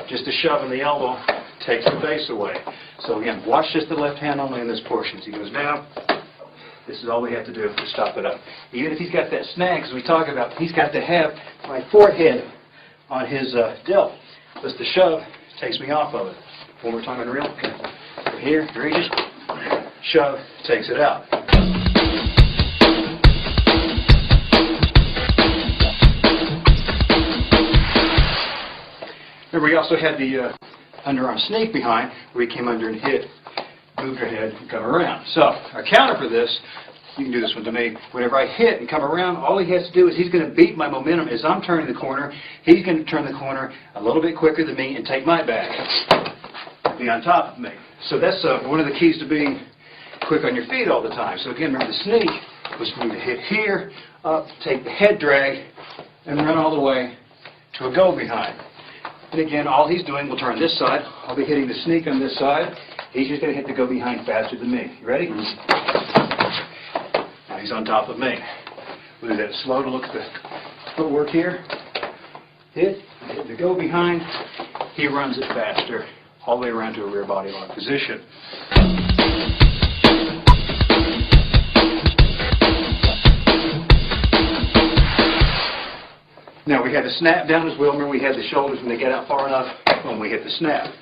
Just a shove in the elbow takes the base away. So again, watch just the left hand only in this portion. As he goes down, this is all we have to do to stop it up. Even if he's got that snag, as we talk about, he's got to have my forehead on his delt. Just the shove takes me off of it. One more time in real. Okay. From here, he reaches, shove, takes it out. Remember, we also had the underarm sneak behind, where he came under and hit, moved her head, and come around. So, our counter for this, you can do this one to me, whenever I hit and come around, all he has to do is he's going to beat my momentum as I'm turning the corner. He's going to turn the corner a little bit quicker than me and take my back, be on top of me. So that's one of the keys to being quick on your feet all the time. So again, remember the sneak was for me to hit here, up, take the head drag, and run all the way to a go behind. And again, all he's doing, we'll turn this side. I'll be hitting the sneak on this side. He's just going to hit the go behind faster than me. You ready? Now he's on top of me. We'll do that slow to look at the footwork here. Hit the go behind. He runs it faster, all the way around to a rear body lock position. Now we had the snap down as well. Remember, we had the shoulders when they get out far enough when we hit the snap.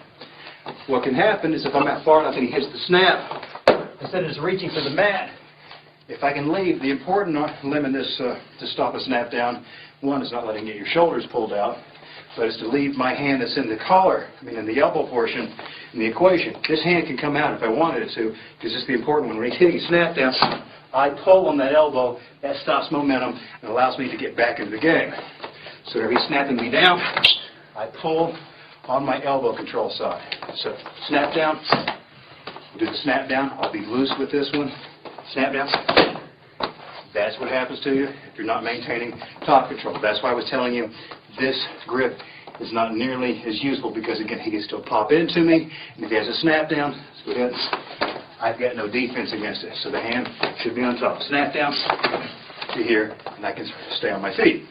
What can happen is if I'm out far enough and he hits the snap, instead of just reaching for the mat, if I can leave, the important limb in this to stop a snap down, one is not letting you get your shoulders pulled out, but it's to leave my hand that's in the collar, in the elbow portion, in the equation. This hand can come out if I wanted it to, because it's the important one. When he's hitting a snap down, I pull on that elbow, that stops momentum and allows me to get back into the game. So if he's snapping me down, I pull on my elbow control side. So snap down, do the snap down. I'll be loose with this one. Snap down. That's what happens to you if you're not maintaining top control. That's why I was telling you this grip is not nearly as useful because, again, he can still pop into me. And if he has a snap down, let's go ahead. I've got no defense against it. So the hand should be on top. Snap down to here, and I can stay on my feet.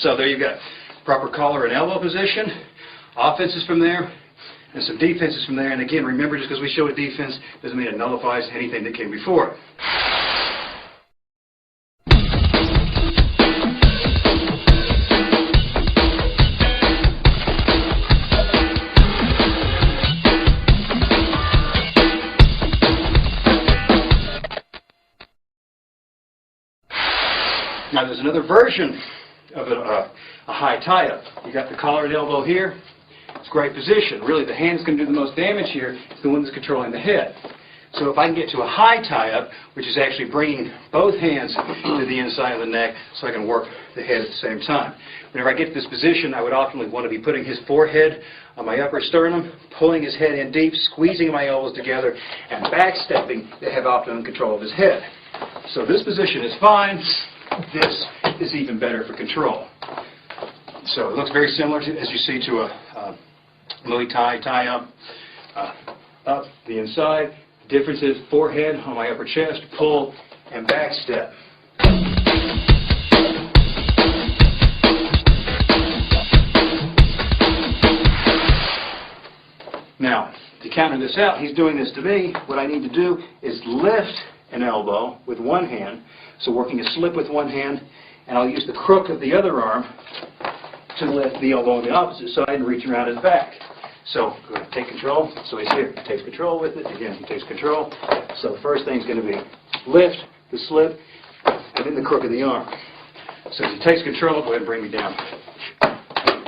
So there you've got proper collar and elbow position, offenses from there, and some defenses from there. And again, remember, just because we show a defense doesn't mean it nullifies anything that came before it. Now there's another version of a high tie-up. You got the collar and elbow here. It's a great position. Really, the hand that's going to do the most damage here is the one that's controlling the head. So if I can get to a high tie-up, which is actually bringing both hands to the inside of the neck so I can work the head at the same time. Whenever I get to this position, I would often want to be putting his forehead on my upper sternum, pulling his head in deep, squeezing my elbows together, and backstepping to have optimum control of his head. So this position is fine. This is even better for control. So it looks very similar, as you see, to a Muay Thai tie-up. Up the inside. The difference is forehead on my upper chest, pull, and back step. Now, to counter this out, he's doing this to me. What I need to do is lift an elbow with one hand. So working a slip with one hand, and I'll use the crook of the other arm to lift the elbow on the opposite side and reach around his back. So go ahead, take control. So he's here. He takes control with it. Again, he takes control. So the first thing is going to be lift, the slip, and then the crook of the arm. So as he takes control, go ahead and bring me down.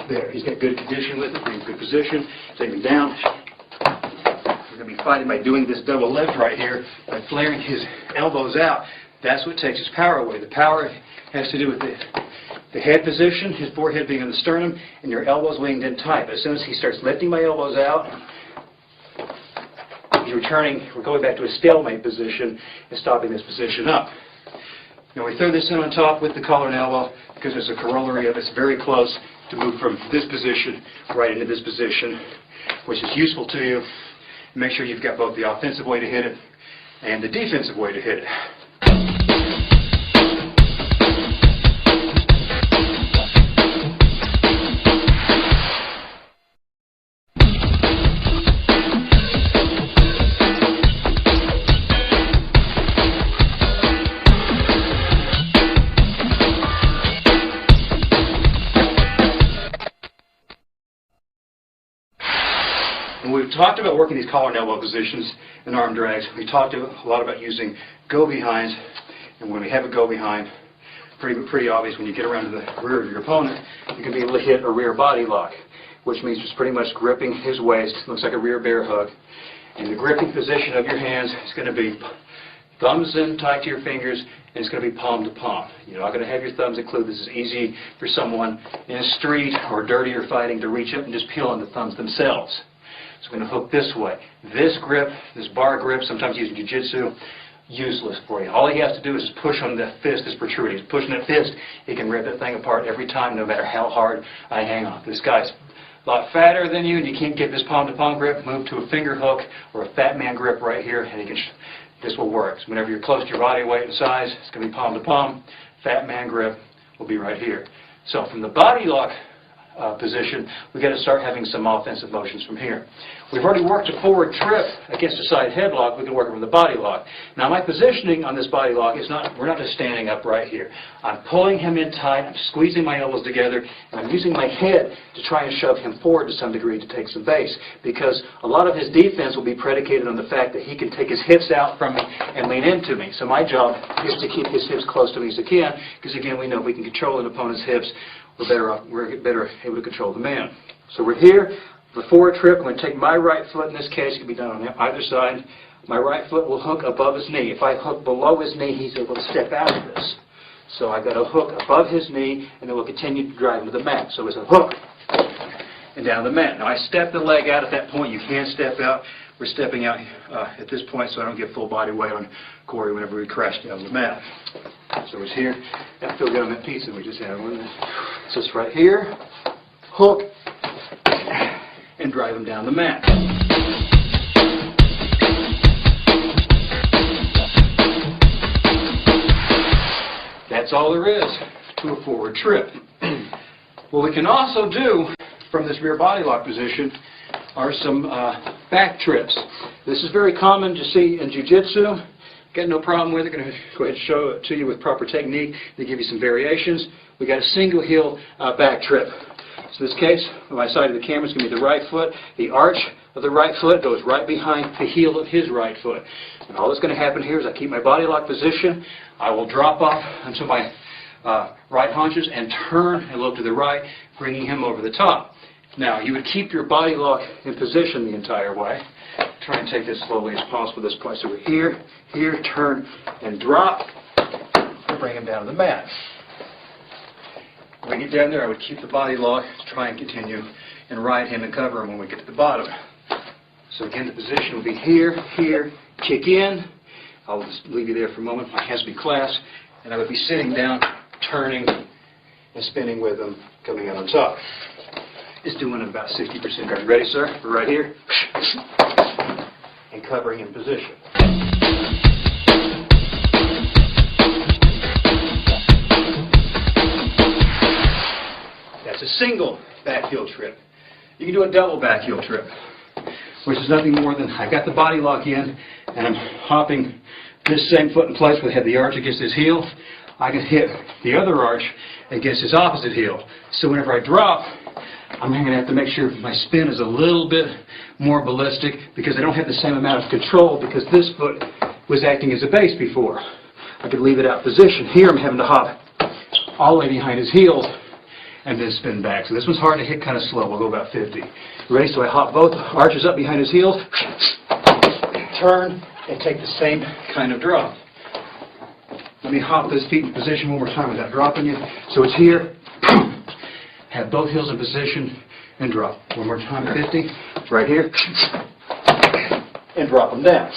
There, he's got good condition with it, in good position, take him down. We're going to be fighting by doing this double lift right here, by flaring his elbows out. That's what takes his power away. The power has to do with the head position, his forehead being on the sternum, and your elbows laying in tight. But as soon as he starts lifting my elbows out, he's returning, we're going back to a stalemate position and stopping this position up. Now we throw this in on top with the collar and elbow because there's a corollary of it's very close to move from this position right into this position, which is useful to you. Make sure you've got both the offensive way to hit it and the defensive way to hit it. And we've talked about working these collar and elbow positions and arm drags. We talked a lot about using go-behinds, and when we have a go-behind, pretty obvious when you get around to the rear of your opponent, you can be able to hit a rear body lock, which means just pretty much gripping his waist. Looks like a rear bear hug. And the gripping position of your hands is going to be thumbs in tight to your fingers, and it's going to be palm to palm. You're not going to have your thumbs included. This is easy for someone in a street or dirtier fighting to reach up and just peel on the thumbs themselves. So we're going to hook this way. This grip, this bar grip, sometimes used in jiu-jitsu, useless for you. All he has to do is just push on that fist that's protruding. He's pushing that fist, he can rip that thing apart every time, no matter how hard I hang on. This guy's a lot fatter than you, and you can't get this palm-to-palm grip. Move to a finger hook or a fat man grip right here, and this will work. So whenever you're close to your body weight and size, it's going to be palm-to-palm. Fat man grip will be right here. So from the body lock position, we've got to start having some offensive motions from here. We've already worked a forward trip against a side headlock. We can work it from the body lock. Now my positioning on this body lock is we're not just standing up right here. I'm pulling him in tight, I'm squeezing my elbows together, and I'm using my head to try and shove him forward to some degree to take some base, because a lot of his defense will be predicated on the fact that he can take his hips out from me and lean into me. So my job is to keep his hips close to me as I can, because again, we know if we can control an opponent's hips, we're better able to control the man. So we're here, the forward trip. I'm going to take my right foot, in this case, it can be done on either side. My right foot will hook above his knee. If I hook below his knee, he's able to step out of this. So I've got to hook above his knee, and then we'll continue to drive him to the mat. So it's a hook and down the mat. Now I step the leg out at that point. You can step out. We're stepping out at this point so I don't get full body weight on Corey whenever we crash down the mat. So it's here. That feel good on that pizza we just had. So it's right here, hook, and drive him down the mat. That's all there is to a forward trip. What we can also do from this rear body lock position are some back trips. This is very common to see in jiu-jitsu. Got no problem with it. Going to go ahead and show it to you with proper technique. They give you some variations. We got a single heel back trip. So in this case, on my side of the camera is going to be the right foot. The arch of the right foot goes right behind the heel of his right foot. And all that's going to happen here is I keep my body lock position. I will drop off onto my right haunches and turn and look to the right, bringing him over the top. Now, you would keep your body lock in position the entire way. Try and take this slowly as possible at this point. So we're here, here, turn, and drop, and bring him down to the mat. When we get down there, I would keep the body lock, try and continue, and ride him and cover him when we get to the bottom. So again, the position will be here, here, kick in. I'll just leave you there for a moment. My hands will be clasped, and I would be sitting down, turning, and spinning with him, coming out on top. It's doing about 60%. Are you ready, sir? We're right here. And covering in position. That's a single back heel trip. You can do a double back heel trip, which is nothing more than I got the body lock in, and I'm hopping this same foot in place. We have the arch against his heel. I can hit the other arch against his opposite heel. So whenever I drop, I'm going to have to make sure my spin is a little bit more ballistic, because I don't have the same amount of control, because this foot was acting as a base before. I could leave it out of position. Here I'm having to hop all the way behind his heels and then spin back. So this one's hard to hit, kind of slow. We'll go about 50. Ready? So I hop both arches up behind his heels, turn, and take the same kind of drop. Let me hop those feet in position one more time without dropping you. So it's here. Have both heels in position and drop. One more time, 50. Right here. And drop them down.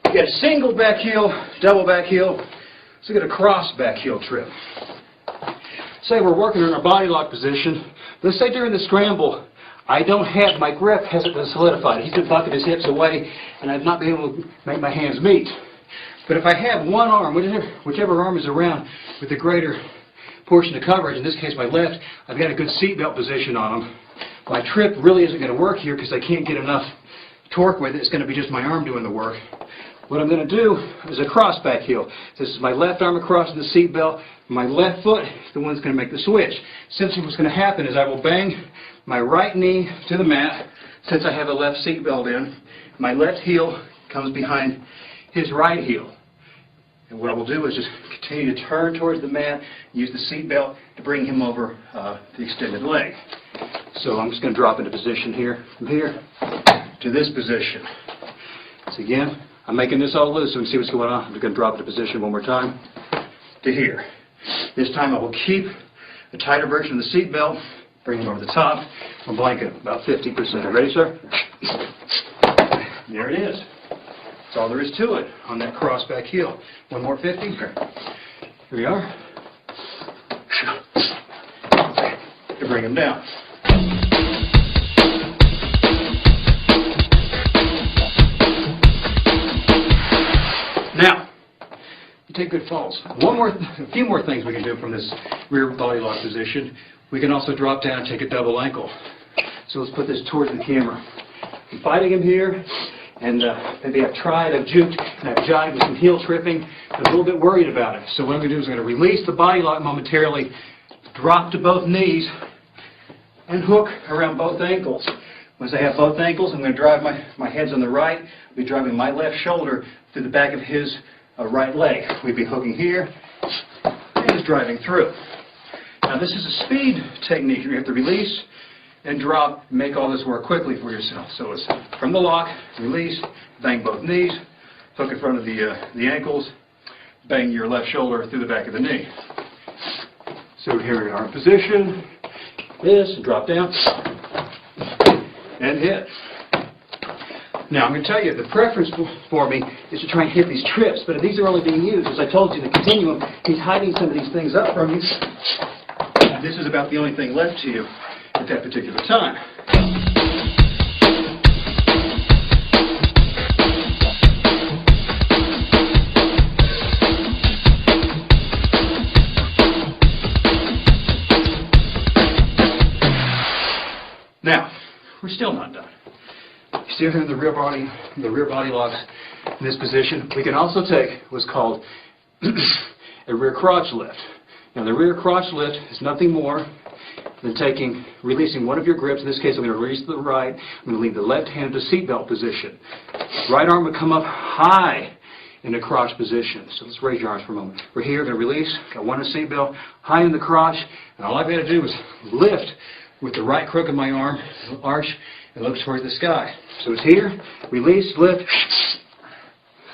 You get a single back heel, double back heel. Let's look at a cross back heel trip. Say we're working in our body lock position. Let's say during the scramble, I don't have, my grip hasn't been solidified. He's been bucking his hips away, and I've not been able to make my hands meet. But if I have one arm, whichever arm is around with the greater portion of coverage, in this case my left, I've got a good seatbelt position on them. My trip really isn't going to work here because I can't get enough torque with it. It's going to be just my arm doing the work. What I'm going to do is a cross back heel. This is my left arm across the seatbelt. My left foot is the one that's going to make the switch. Essentially what's going to happen is I will bang my right knee to the mat. Since I have a left seatbelt in, my left heel comes behind his right heel. And what I will do is just continue to turn towards the mat, use the seatbelt to bring him over the extended leg. So I'm just going to drop into position here, from here to this position. So again, I'm making this all loose so we can see what's going on. I'm just going to drop into position one more time to here. This time I will keep a tighter version of the seatbelt, bring him over the top, and blanket about 50%. Ready, sir? There it is. That's all there is to it on that cross back heel. One more 50. Here we are. To bring him down. Now, you take good falls. A few more things we can do from this rear body lock position. We can also drop down and take a double ankle. So let's put this towards the camera. I'm fighting him here, and maybe I've tried, I've juked, and I've jived with some heel tripping. I'm a little bit worried about it. So what I'm going to do is I'm going to release the body lock momentarily, drop to both knees, and hook around both ankles. Once I have both ankles, I'm going to drive my head's on the right. I'll be driving my left shoulder through the back of his right leg. We'd be hooking here and just driving through. Now this is a speed technique. You have to release and drop and make all this work quickly for yourself. So it's from the lock, release, bang both knees, hook in front of the ankles, bang your left shoulder through the back of the knee. So here we are in position. This, drop down, and hit. Now, I'm going to tell you, the preference for me is to try and hit these trips, but these are only being used, as I told you, the continuum. He's hiding some of these things up from you, and this is about the only thing left to you at that particular time. Now, we're still not done. Still here in the rear body locks in this position. We can also take what's called a rear crotch lift. Now the rear crotch lift is nothing more than releasing one of your grips. In this case I'm going to release the right. I'm going to leave the left hand to seatbelt position. Right arm would come up high in the crotch position. So let's raise your arms for a moment. We're here, going to release, got one in the seatbelt, high in the crotch, and all I've got to do is lift with the right crook of my arm, arch, and look towards the sky. So it's here, release, lift,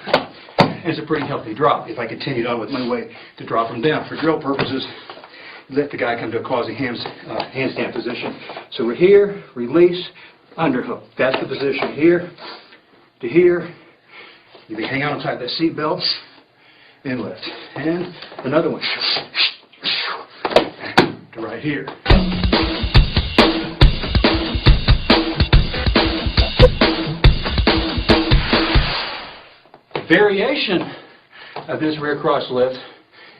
and it's a pretty healthy drop. If I continued on with my way to drop them down. For drill purposes, let the guy come to a quasi-handstand position. So we're here, release, underhook. That's the position here to here. You can hang on tight to that seat belt and lift. And another one to right here. Variation of this rear crotch lift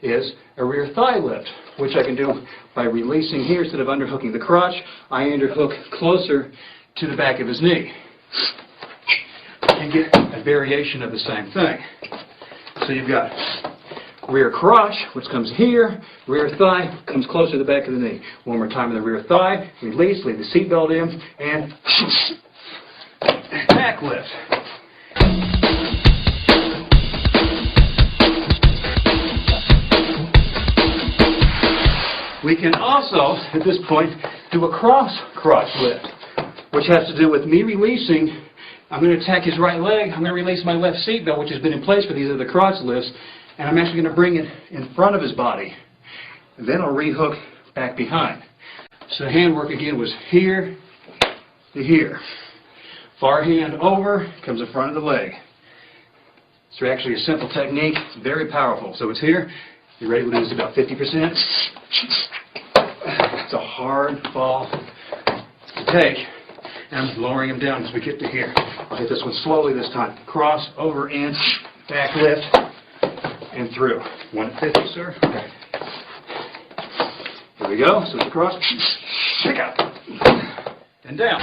is a rear thigh lift, which I can do by releasing here instead of underhooking the crotch. I underhook closer to the back of his knee and get a variation of the same thing. So you've got rear crotch, which comes here, rear thigh comes closer to the back of the knee. One more time in the rear thigh, release, leave the seatbelt in, and back lift. We can also, at this point, do a cross crotch lift, which has to do with me releasing. I'm going to attack his right leg. I'm going to release my left seat belt, which has been in place for these other crotch lifts, and I'm actually going to bring it in front of his body. And then I'll rehook back behind. So the handwork again was here to here. Far hand over, comes in front of the leg. It's actually a simple technique, very powerful. So it's here. You ready? We'll do this about 50%. It's a hard fall to take. And I'm lowering him down as we get to here. I'll hit this one slowly this time. Cross, over, and back lift, and through. 150, sir. Okay. Here we go. So it's across. Pick up. And down.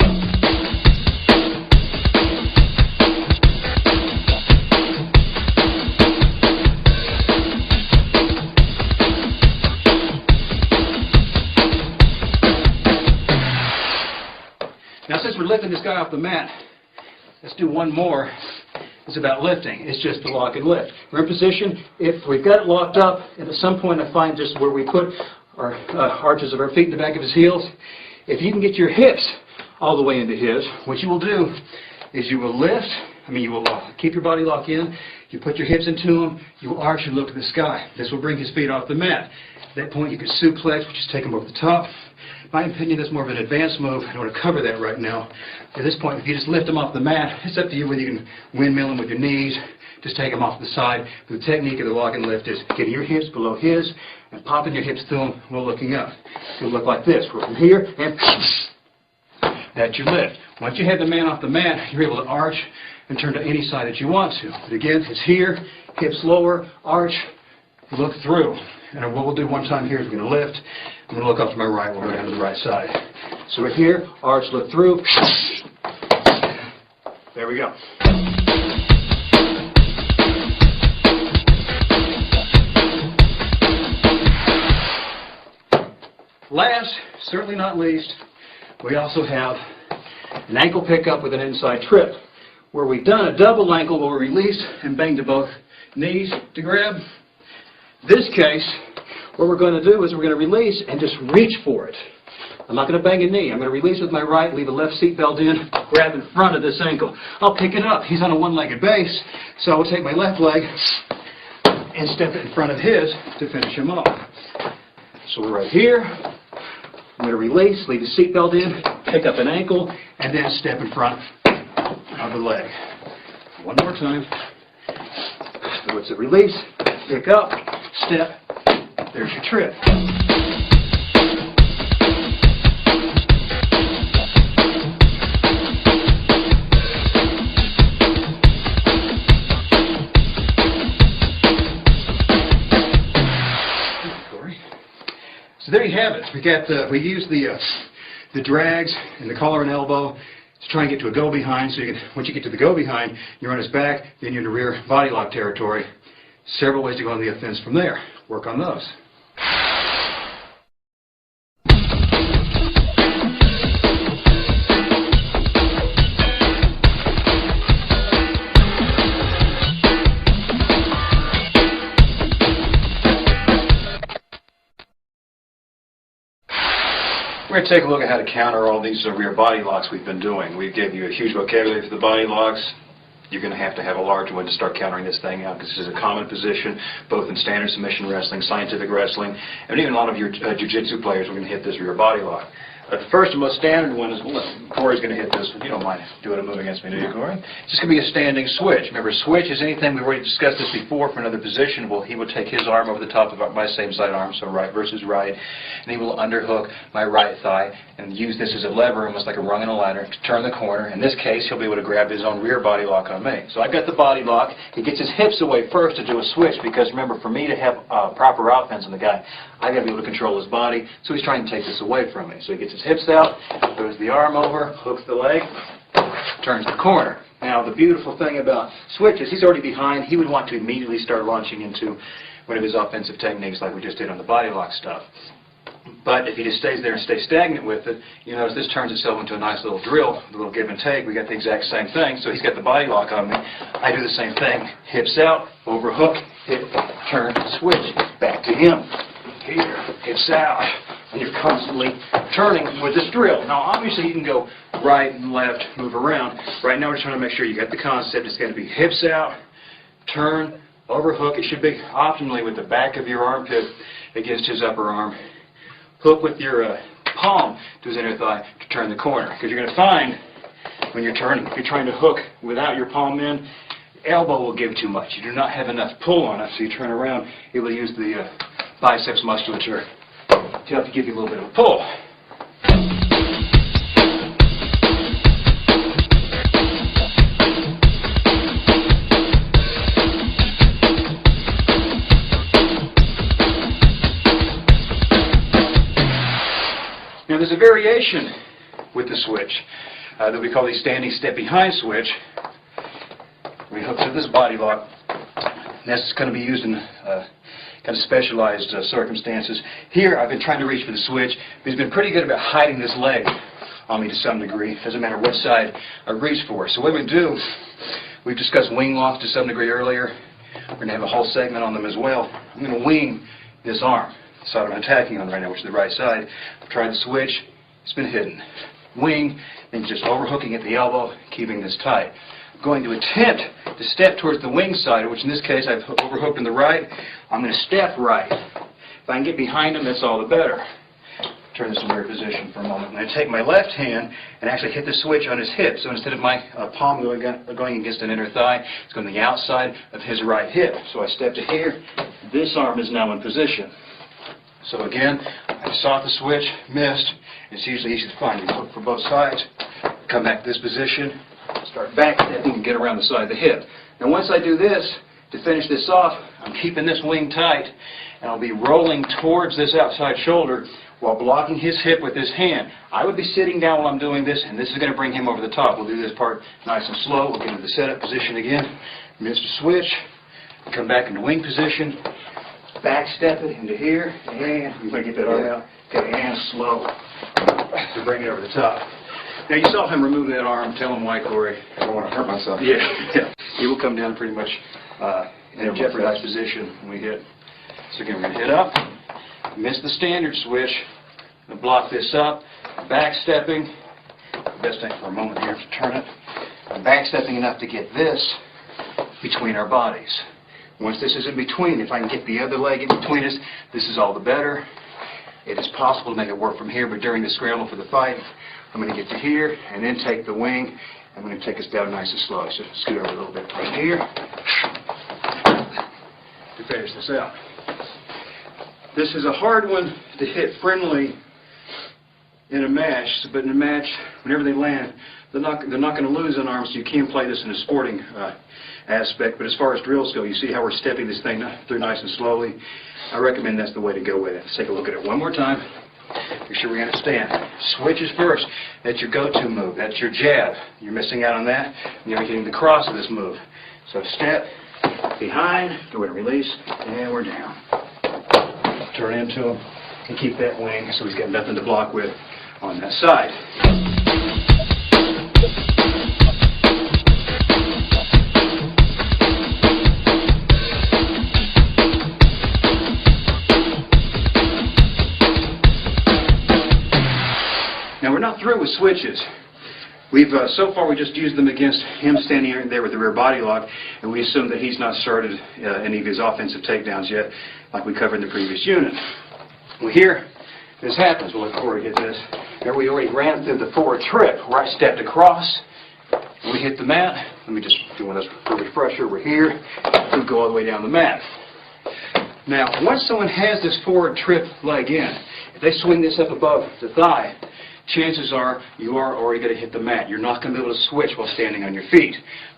Now, since we're lifting this guy off the mat, let's do one more. It's about lifting. It's just the lock and lift. We're in position. If we've got it locked up, and at some point I find just where we put our arches of our feet in the back of his heels, if you can get your hips all the way into his, what you will do is you will lift. You will keep your body locked in. You put your hips into him. You will arch and look to the sky. This will bring his feet off the mat. At that point, you can suplex, which is take him over the top. In my opinion, that's more of an advanced move. I don't want to cover that right now. At this point, if you just lift him off the mat, it's up to you whether you can windmill him with your knees, just take him off the side. The technique of the lock and lift is getting your hips below his and popping your hips through him while looking up. It'll look like this. We're from here, and that's your lift. Once you have the man off the mat, you're able to arch and turn to any side that you want to. But again, it's here, hips lower, arch, look through. And what we'll do one time here is we're going to lift. I'm going to look up to my right, we'll go down to the right side. So we're here, arch, look through. There we go. Last, certainly not least, we also have an ankle pickup with an inside trip, where we've done a double ankle where we release and bang to both knees to grab. This case, what we're going to do is we're going to release and just reach for it. I'm not going to bang a knee. I'm going to release with my right, leave a left seat belt in, grab in front of this ankle. I'll pick it up. He's on a one-legged base, so I'll take my left leg and step it in front of his to finish him off. So we're right here. I'm going to release, leave the seat belt in, pick up an ankle, and then step in front of the leg. One more time. So it's a release, pick up, step, there's your trip. So there you have it. We use the drags and the collar and elbow to try and get to a go behind. So once you get to the go behind, you're on his back, then you're in the rear body lock territory. Several ways to go on the offense from there. Work on those. We're going to take a look at how to counter all these rear body locks we've been doing. We gave you a huge vocabulary for the body locks. You're going to have a large one to start countering this thing out, because this is a common position both in standard submission wrestling, scientific wrestling, and even a lot of your jiu-jitsu players are going to hit this rear body lock. The first and most standard one is, Corey's going to hit this one. You don't mind doing a move against me, do you, Corey? It's just going to be a standing switch. Remember, switch is anything, we've already discussed this before for another position. Well, he will take his arm over the top of my same side arm, so right versus right, and he will underhook my right thigh and use this as a lever, almost like a rung in a ladder, to turn the corner. In this case, he'll be able to grab his own rear body lock on me. So I've got the body lock. He gets his hips away first to do a switch, because remember, for me to have proper offense on the guy, I've got to be able to control his body, so he's trying to take this away from me. So he gets his hips out, throws the arm over, hooks the leg, turns the corner. Now, the beautiful thing about switches, he's already behind. He would want to immediately start launching into one of his offensive techniques like we just did on the body lock stuff. But if he just stays there and stays stagnant with it, you notice this turns itself into a nice little drill, a little give and take. We got the exact same thing. So he's got the body lock on me. I do the same thing. Hips out, overhook, hip, turn, switch. Back to him. Here, hips out, and you're constantly turning with this drill. Now, obviously, you can go right and left, move around. Right now, we're trying to make sure you get the concept. It's going to be hips out, turn, overhook. It should be optimally with the back of your armpit against his upper arm. Hook with your palm to his inner thigh to turn the corner. Because you're going to find when you're turning, if you're trying to hook without your palm in, elbow will give too much. You do not have enough pull on it, so you turn around, it will use the biceps musculature to help to give you a little bit of a pull. Now there's a variation with the switch that we call the standing step behind switch. We hook to this body lock. And that's going to be used in kind of specialized circumstances. Here I've been trying to reach for the switch, but he's been pretty good about hiding this leg on me to some degree. It doesn't matter what side I reach for. So what we do, we've discussed wing locks to some degree earlier. We're going to have a whole segment on them as well. I'm going to wing this arm, the side I'm attacking on right now, which is the right side. I've tried the switch. It's been hidden. Wing, then just overhooking at the elbow, keeping this tight. I'm going to attempt to step towards the wing side, which in this case I've overhooked in the right. I'm going to step right. If I can get behind him, that's all the better. Turn this in weird position for a moment. I'm going to take my left hand and actually hit the switch on his hip. So instead of my palm going against an inner thigh, it's going to the outside of his right hip. So I step to here. This arm is now in position. So again, I sought the switch, missed. It's usually easy to find. You hook for both sides, come back to this position, start back stepping and get around the side of the hip. Now once I do this, to finish this off, I'm keeping this wing tight, and I'll be rolling towards this outside shoulder while blocking his hip with his hand. I would be sitting down while I'm doing this, and this is going to bring him over the top. We'll do this part nice and slow. We'll get into the setup position again. Miss the switch, come back into wing position, back step it into here, and you're going to get that arm out. Okay, and slow to bring it over the top. Now you saw him remove that arm. Tell him why, Corey. I don't want to hurt myself. Yeah. He will come down pretty much in a jeopardized position when we hit. So again, we're going to hit up, miss the standard switch, and block this up, back stepping. The best thing for a moment here to turn it. I'm back stepping enough to get this between our bodies. Once this is in between, if I can get the other leg in between us, this is all the better. It is possible to make it work from here, but during the scramble for the fight, I'm going to get to here and then take the wing. I'm going to take us down nice and slow. So scoot over a little bit right here to finish this out. This is a hard one to hit friendly in a match, but in a match, whenever they land, they're not going to lose an arm, so you can play this in a sporting aspect. But as far as drills go, you see how we're stepping this thing through nice and slowly. I recommend that's the way to go with it. Let's take a look at it one more time. Make sure we understand. Switches first. That's your go-to move. That's your jab. You're missing out on that. You're hitting the cross of this move. So step, behind, go ahead and release, and we're down. Turn into him and keep that wing so he's got nothing to block with on that side. Now we're not through with switches. We've so far we just used them against him standing there with the rear body lock, and we assume that he's not started any of his offensive takedowns yet, like we covered in the previous unit. Well, here this happens. We'll let Corey hit this. There we already ran through the forward trip, where I stepped across. We hit the mat. Let me just do one of those for a refresher. We're here. We go all the way down the mat. Now, once someone has this forward trip leg in, if they swing this up above the thigh, chances are you are already going to hit the mat. You're not going to be able to switch while standing on your feet.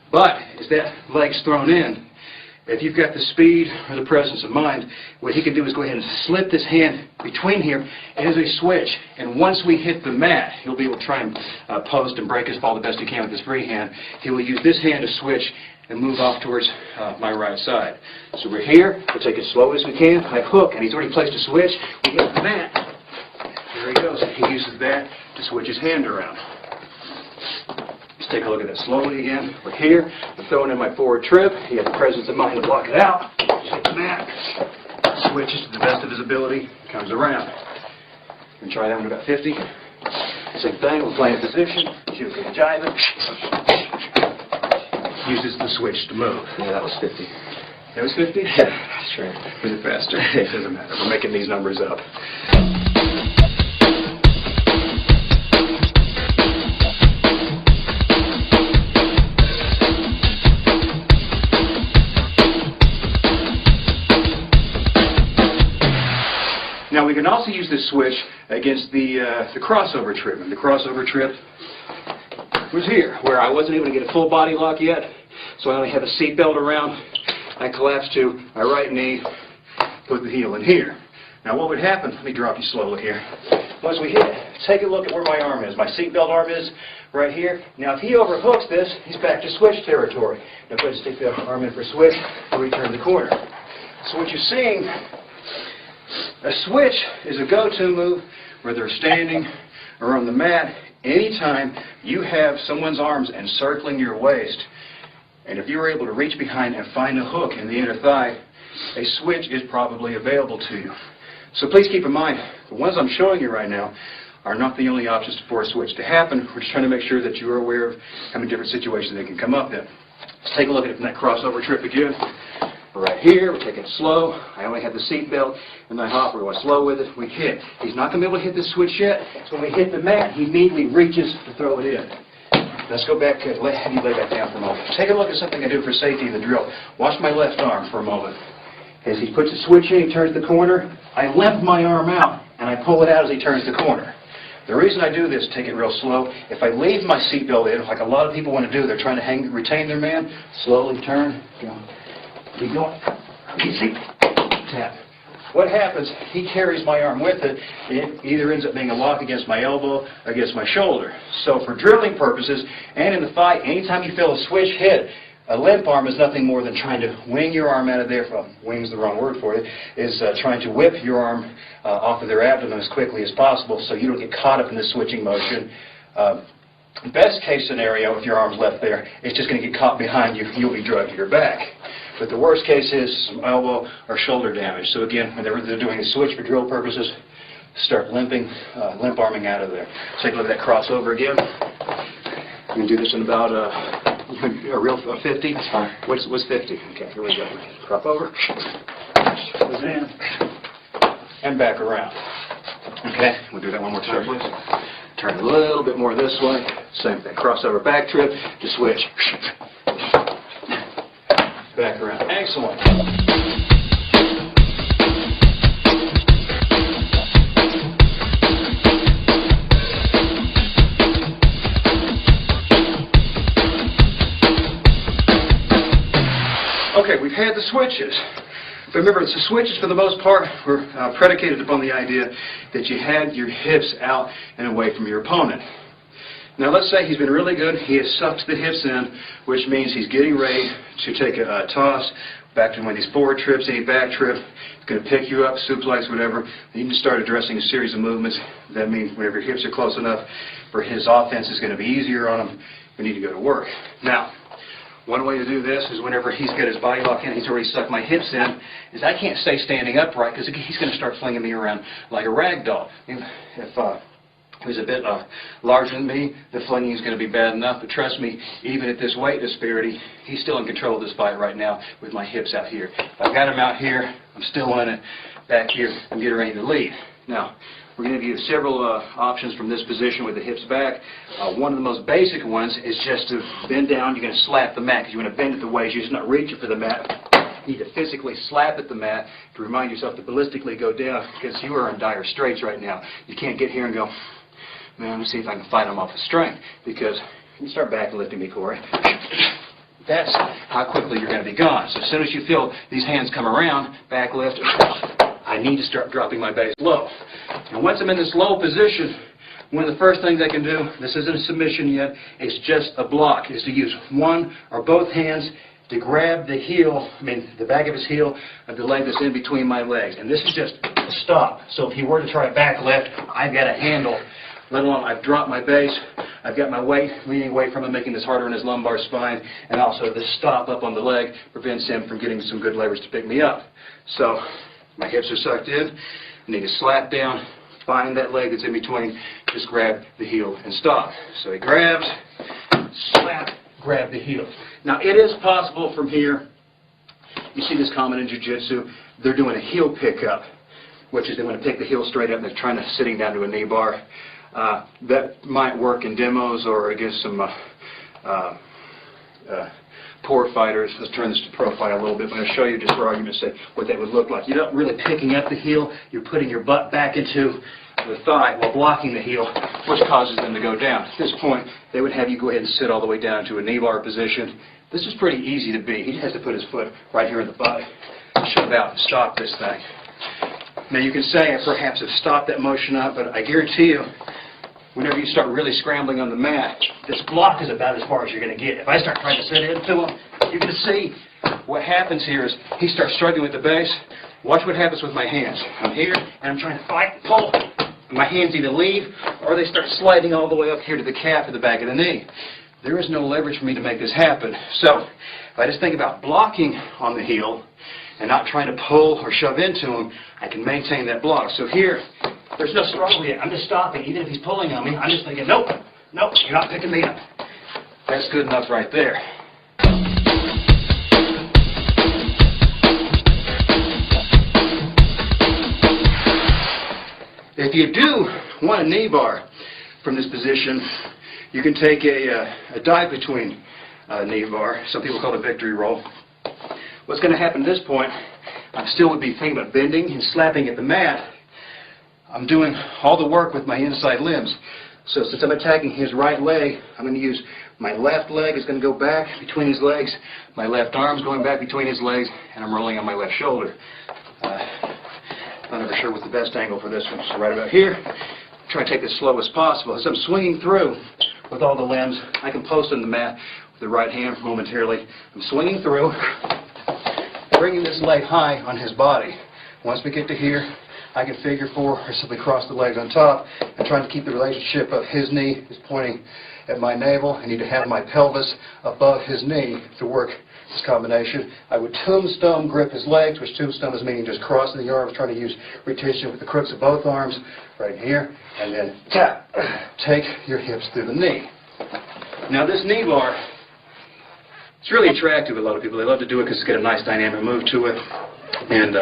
But as that leg's thrown in, if you've got the speed or the presence of mind, what he can do is go ahead and slip this hand between here as a switch. And once we hit the mat, he'll be able to try and post and break his fall the best he can with his free hand. He will use this hand to switch and move off towards my right side. So we're here. We'll take it as slow as we can. I hook, and he's already placed a switch. We hit the mat. There he goes. He uses that to switch his hand around. Let's take a look at that slowly again. We're here. I'm throwing in my forward trip. He has the presence of mind to block it out. Hit the mat. Switches to the best of his ability. Comes around. And try that one about 50. Same thing, we'll play in position, shoot for the jiving. Use this to switch to move. Yeah, that was 50. That was 50? Yeah, that's right. Was it faster? It doesn't matter. We're making these numbers up. Now we can also use this switch against the crossover trip. And the crossover trip was here, where I wasn't able to get a full body lock yet, so I only have a seat belt around. I collapsed to my right knee, put the heel in here. Now what would happen, let me drop you slowly here. Once we hit, take a look at where my arm is. My seat belt arm is right here. Now if he overhooks this, he's back to switch territory. Now go ahead and stick the arm in for switch, and we turn the corner. So what you're seeing, a switch is a go-to move, whether standing or on the mat, anytime you have someone's arms encircling your waist, and if you're able to reach behind and find a hook in the inner thigh, a switch is probably available to you. So please keep in mind, the ones I'm showing you right now are not the only options for a switch to happen. We're just trying to make sure that you are aware of how many different situations they can come up in. Let's take a look at it from that crossover trip again. Right here, we're taking it slow. I only have the seat belt and my hop. We're going slow with it. We hit. He's not going to be able to hit this switch yet. So when we hit the mat, he immediately reaches to throw it in. Let's go back, have you lay back down for a moment. Take a look at something I do for safety in the drill. Watch my left arm for a moment. As he puts the switch in, he turns the corner. I limp my arm out, and I pull it out as he turns the corner. The reason I do this, take it real slow, if I leave my seatbelt in, like a lot of people want to do, they're trying to retain their man, slowly turn, go. Keep going. Easy. Tap. What happens, he carries my arm with it. It either ends up being a lock against my elbow, against my shoulder. So for drilling purposes, and in the fight, anytime you feel a switch hit, a limp arm is nothing more than trying to wing your arm out of there. Well, wing's the wrong word for it. Is trying to whip your arm off of their abdomen as quickly as possible so you don't get caught up in the switching motion. Best case scenario, if your arm's left there, it's just going to get caught behind you. You'll be drugged to your back. But the worst case is some elbow or shoulder damage. So again, whenever they're doing a switch for drill purposes, start limping, limp arming out of there. Take a look at that crossover again. I'm going to do this in about a real 50. That's fine. What's 50? Okay, here we go. Crop over. Goes in. And back around. Okay, we'll do that one more time, please. Turn a little bit more this way. Same thing. Crossover back trip to switch. Back around. Excellent. Okay, we've had the switches. But remember, the switches, for the most part, were predicated upon the idea that you had your hips out and away from your opponent. Now, let's say he's been really good. He has sucked the hips in, which means he's getting ready to take a toss back to one of these forward trips, any back trip. He's going to pick you up, suplex, whatever. You need to start addressing a series of movements. That means whenever your hips are close enough for his offense is going to be easier on him, we need to go to work. Now, one way to do this is whenever he's got his body lock in, he's already sucked my hips in, is I can't stay standing upright because he's going to start flinging me around like a rag doll. If he was a bit larger than me, the flinging is going to be bad enough. But trust me, even at this weight disparity, he's still in control of this fight right now with my hips out here. If I've got him out here, I'm still in it. Back here, I'm getting ready to lead. Now, we're going to give you several options from this position with the hips back. One of the most basic ones is just to bend down. You're going to slap the mat because you want to bend it the waist. You're just not reaching for the mat. You need to physically slap at the mat to remind yourself to ballistically go down because you are in dire straits right now. You can't get here and go, man, let me see if I can fight him off with strength, because you start back lifting me, Corey. That's how quickly you're going to be gone. So as soon as you feel these hands come around, back lift, I need to start dropping my base low. And once I'm in this low position, one of the first things I can do, this isn't a submission yet, it's just a block, is to use one or both hands to grab the heel, the back of his heel of the leg that's in between my legs. And this is just a stop. So if he were to try a back lift, I've got a handle. Let alone I've dropped my base, I've got my weight leaning away from him, making this harder on his lumbar spine, and also this stop up on the leg prevents him from getting some good leverage to pick me up. So my hips are sucked in, I need to slap down, find that leg that's in between, just grab the heel and stop. So he grabs, slap, grab the heel. Now it is possible from here, you see this common in jiu-jitsu, they're doing a heel pickup, which is they want to pick the heel straight up and they're trying to sitting down to a knee bar. That might work in demos or against some poor fighters. Let's turn this to profile a little bit. I'm going to show you just for argument's sake what that would look like. You're not really picking up the heel. You're putting your butt back into the thigh while blocking the heel, which causes them to go down. At this point, they would have you go ahead and sit all the way down to a knee bar position. This is pretty easy to be. He has to put his foot right here in the butt, shove out, and stop this thing. Now you can say I perhaps have stopped that motion up, but I guarantee you, whenever you start really scrambling on the mat, this block is about as far as you're going to get. If I start trying to sit into him, you're going to see what happens here is he starts struggling with the base. Watch what happens with my hands. I'm here, and I'm trying to fight and pull. My hands either leave, or they start sliding all the way up here to the calf at the back of the knee. There is no leverage for me to make this happen. So, if I just think about blocking on the heel, and not trying to pull or shove into him, I can maintain that block. So here, there's no struggle yet. I'm just stopping. Even if he's pulling on me, I'm just thinking, nope, nope, you're not picking me up. That's good enough right there. If you do want a knee bar from this position, you can take a dive between knee bar. Some people call it a victory roll. What's going to happen at this point, I still would be thinking about bending and slapping at the mat. I'm doing all the work with my inside limbs. So since I'm attacking his right leg, I'm going to use my left leg is going to go back between his legs, my left arm's going back between his legs, and I'm rolling on my left shoulder. I'm not ever sure what's the best angle for this one. So right about here, try to take this slow as possible. As I'm swinging through with all the limbs, I can post on the mat with the right hand momentarily. I'm swinging through, bringing this leg high on his body. Once we get to here, I can figure four or simply cross the legs on top and trying to keep the relationship of his knee is pointing at my navel. I need to have my pelvis above his knee to work this combination. I would tombstone grip his legs, which tombstone is meaning just crossing the arms, trying to use retention with the crooks of both arms right here, and then tap. Take your hips through the knee. Now this knee bar, it's really attractive to a lot of people. They love to do it because it's got a nice dynamic move to it. And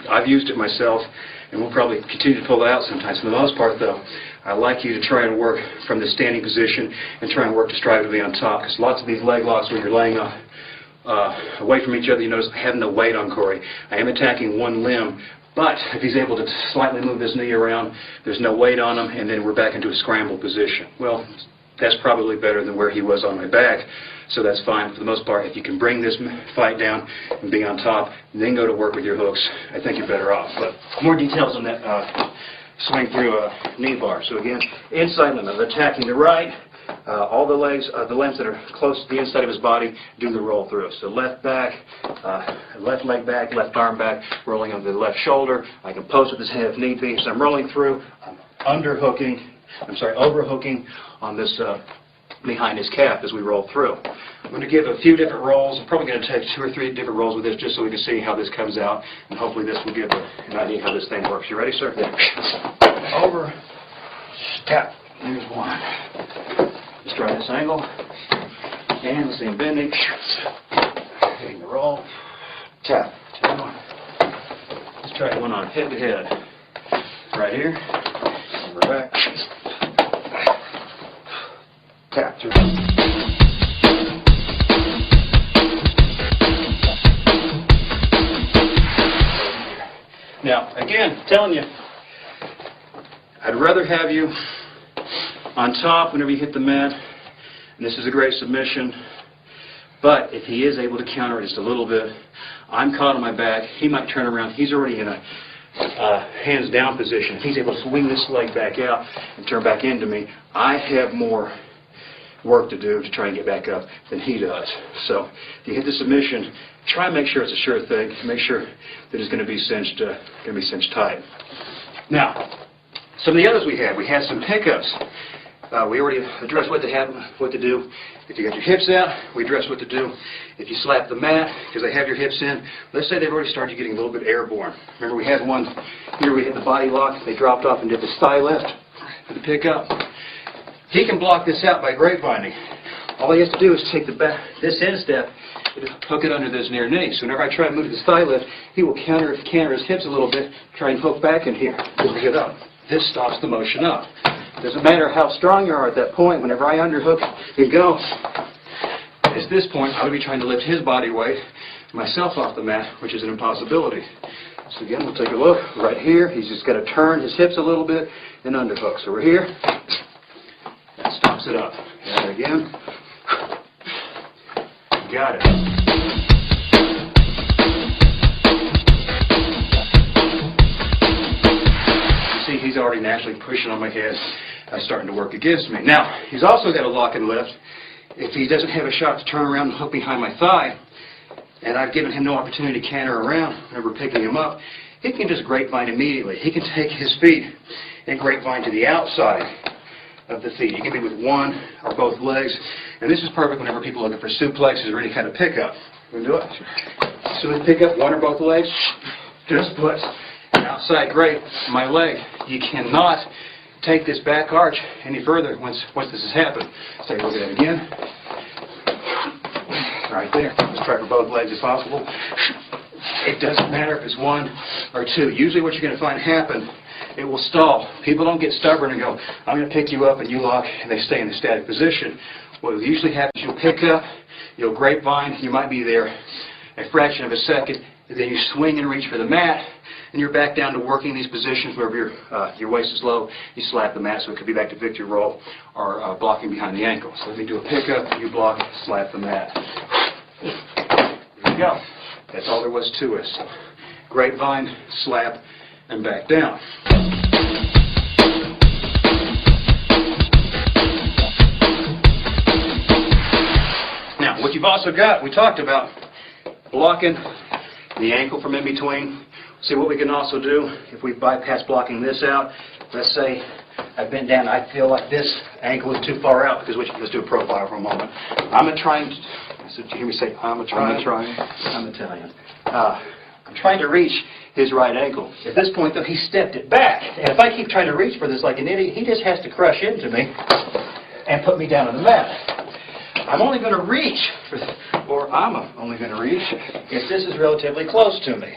I've used it myself, and we'll probably continue to pull it out sometimes. For the most part, though, I like you to try and work from the standing position and try and work to strive to be on top. Because lots of these leg locks, when you're laying away from each other, you notice I have no weight on Corey. I am attacking one limb, but if he's able to slightly move his knee around, there's no weight on him, and then we're back into a scramble position. Well, that's probably better than where he was on my back. So that's fine for the most part. If you can bring this fight down and be on top, then go to work with your hooks, I think you're better off. But more details on that swing through a knee bar. So again, inside limb of attacking the right, all the legs, the limbs that are close to the inside of his body, do the roll through. So left back, left leg back, left arm back, rolling on the left shoulder. I can post with this head if need be. So I'm rolling through, I'm overhooking on this behind his calf as we roll through. I'm going to give a few different rolls. I'm probably going to take 2 or 3 different rolls with this just so we can see how this comes out, and hopefully this will give an idea how this thing works. You ready, sir? Yeah. Over, tap. Here's one. Let's try this angle. And let's see him bending. Hitting the roll. Tap. Tap one. Let's try one on head to head. Right here. And we're back. Tap through. Now, again, telling you, I'd rather have you on top whenever you hit the mat, and this is a great submission, but if he is able to counter it just a little bit, I'm caught on my back, he might turn around, he's already in a hands down position. If he's able to swing this leg back out and turn back into me, I have more work to do to try and get back up than he does. So if you hit the submission, try and make sure it's a sure thing. Make sure that it's going to be cinched tight. Now, some of the others we had some pickups. We already addressed what to do. If you got your hips out, we addressed what to do. If you slap the mat, because they have your hips in, let's say they've already started getting a little bit airborne. Remember we had one here, we had the body lock, they dropped off and did the thigh lift for the pickup. He can block this out by grapevine. All he has to do is take this instep, hook it under this near knee. So whenever I try to move this thigh lift, he will counter his hips a little bit, try and hook back in here to pick it up. This stops the motion up. Doesn't matter how strong you are at that point, whenever I underhook and go, at this point I would be trying to lift his body weight, myself off the mat, which is an impossibility. So again, we'll take a look right here. He's just got to turn his hips a little bit and underhook. So we're here. That stops it up. And again. Got it. He's already naturally pushing on my head, starting to work against me. Now, he's also got a lock and lift. If he doesn't have a shot to turn around and hook behind my thigh, and I've given him no opportunity to canter around whenever picking him up, he can just grapevine immediately. He can take his feet and grapevine to the outside of the feet. He can be with one or both legs, and this is perfect whenever people are looking for suplexes or any kind of pickup. We'll do it. So we pick up one or both legs, just put outside grape my leg. You cannot take this back arch any further once this has happened. So take a look at that again. Right there. Let's try for both legs if possible. It doesn't matter if it's one or two. Usually what you're going to find happen, it will stall. People don't get stubborn and go, I'm going to pick you up and you lock, and they stay in the static position. What usually happens, you'll pick up, you'll grapevine, you might be there a fraction of a second, and then you swing and reach for the mat, and you're back down to working these positions wherever your waist is low. You slap the mat, so it could be back to victory roll or blocking behind the ankle. So let me do a pickup, you block, slap the mat. There you go. That's all there was to it. So, grapevine, slap, and back down. Now, what you've also got, we talked about blocking the ankle from in between. See what we can also do if we bypass blocking this out. Let's say I've bent down, I feel like this ankle is too far out, because let's do a profile for a moment. I'm trying to, did you hear me say I'm Italian. I'm trying to reach his right ankle. At this point, though, he stepped it back. And if I keep trying to reach for this like an idiot, he just has to crush into me and put me down on the mat. I'm only going to reach, or I'm only going to reach, if this is relatively close to me.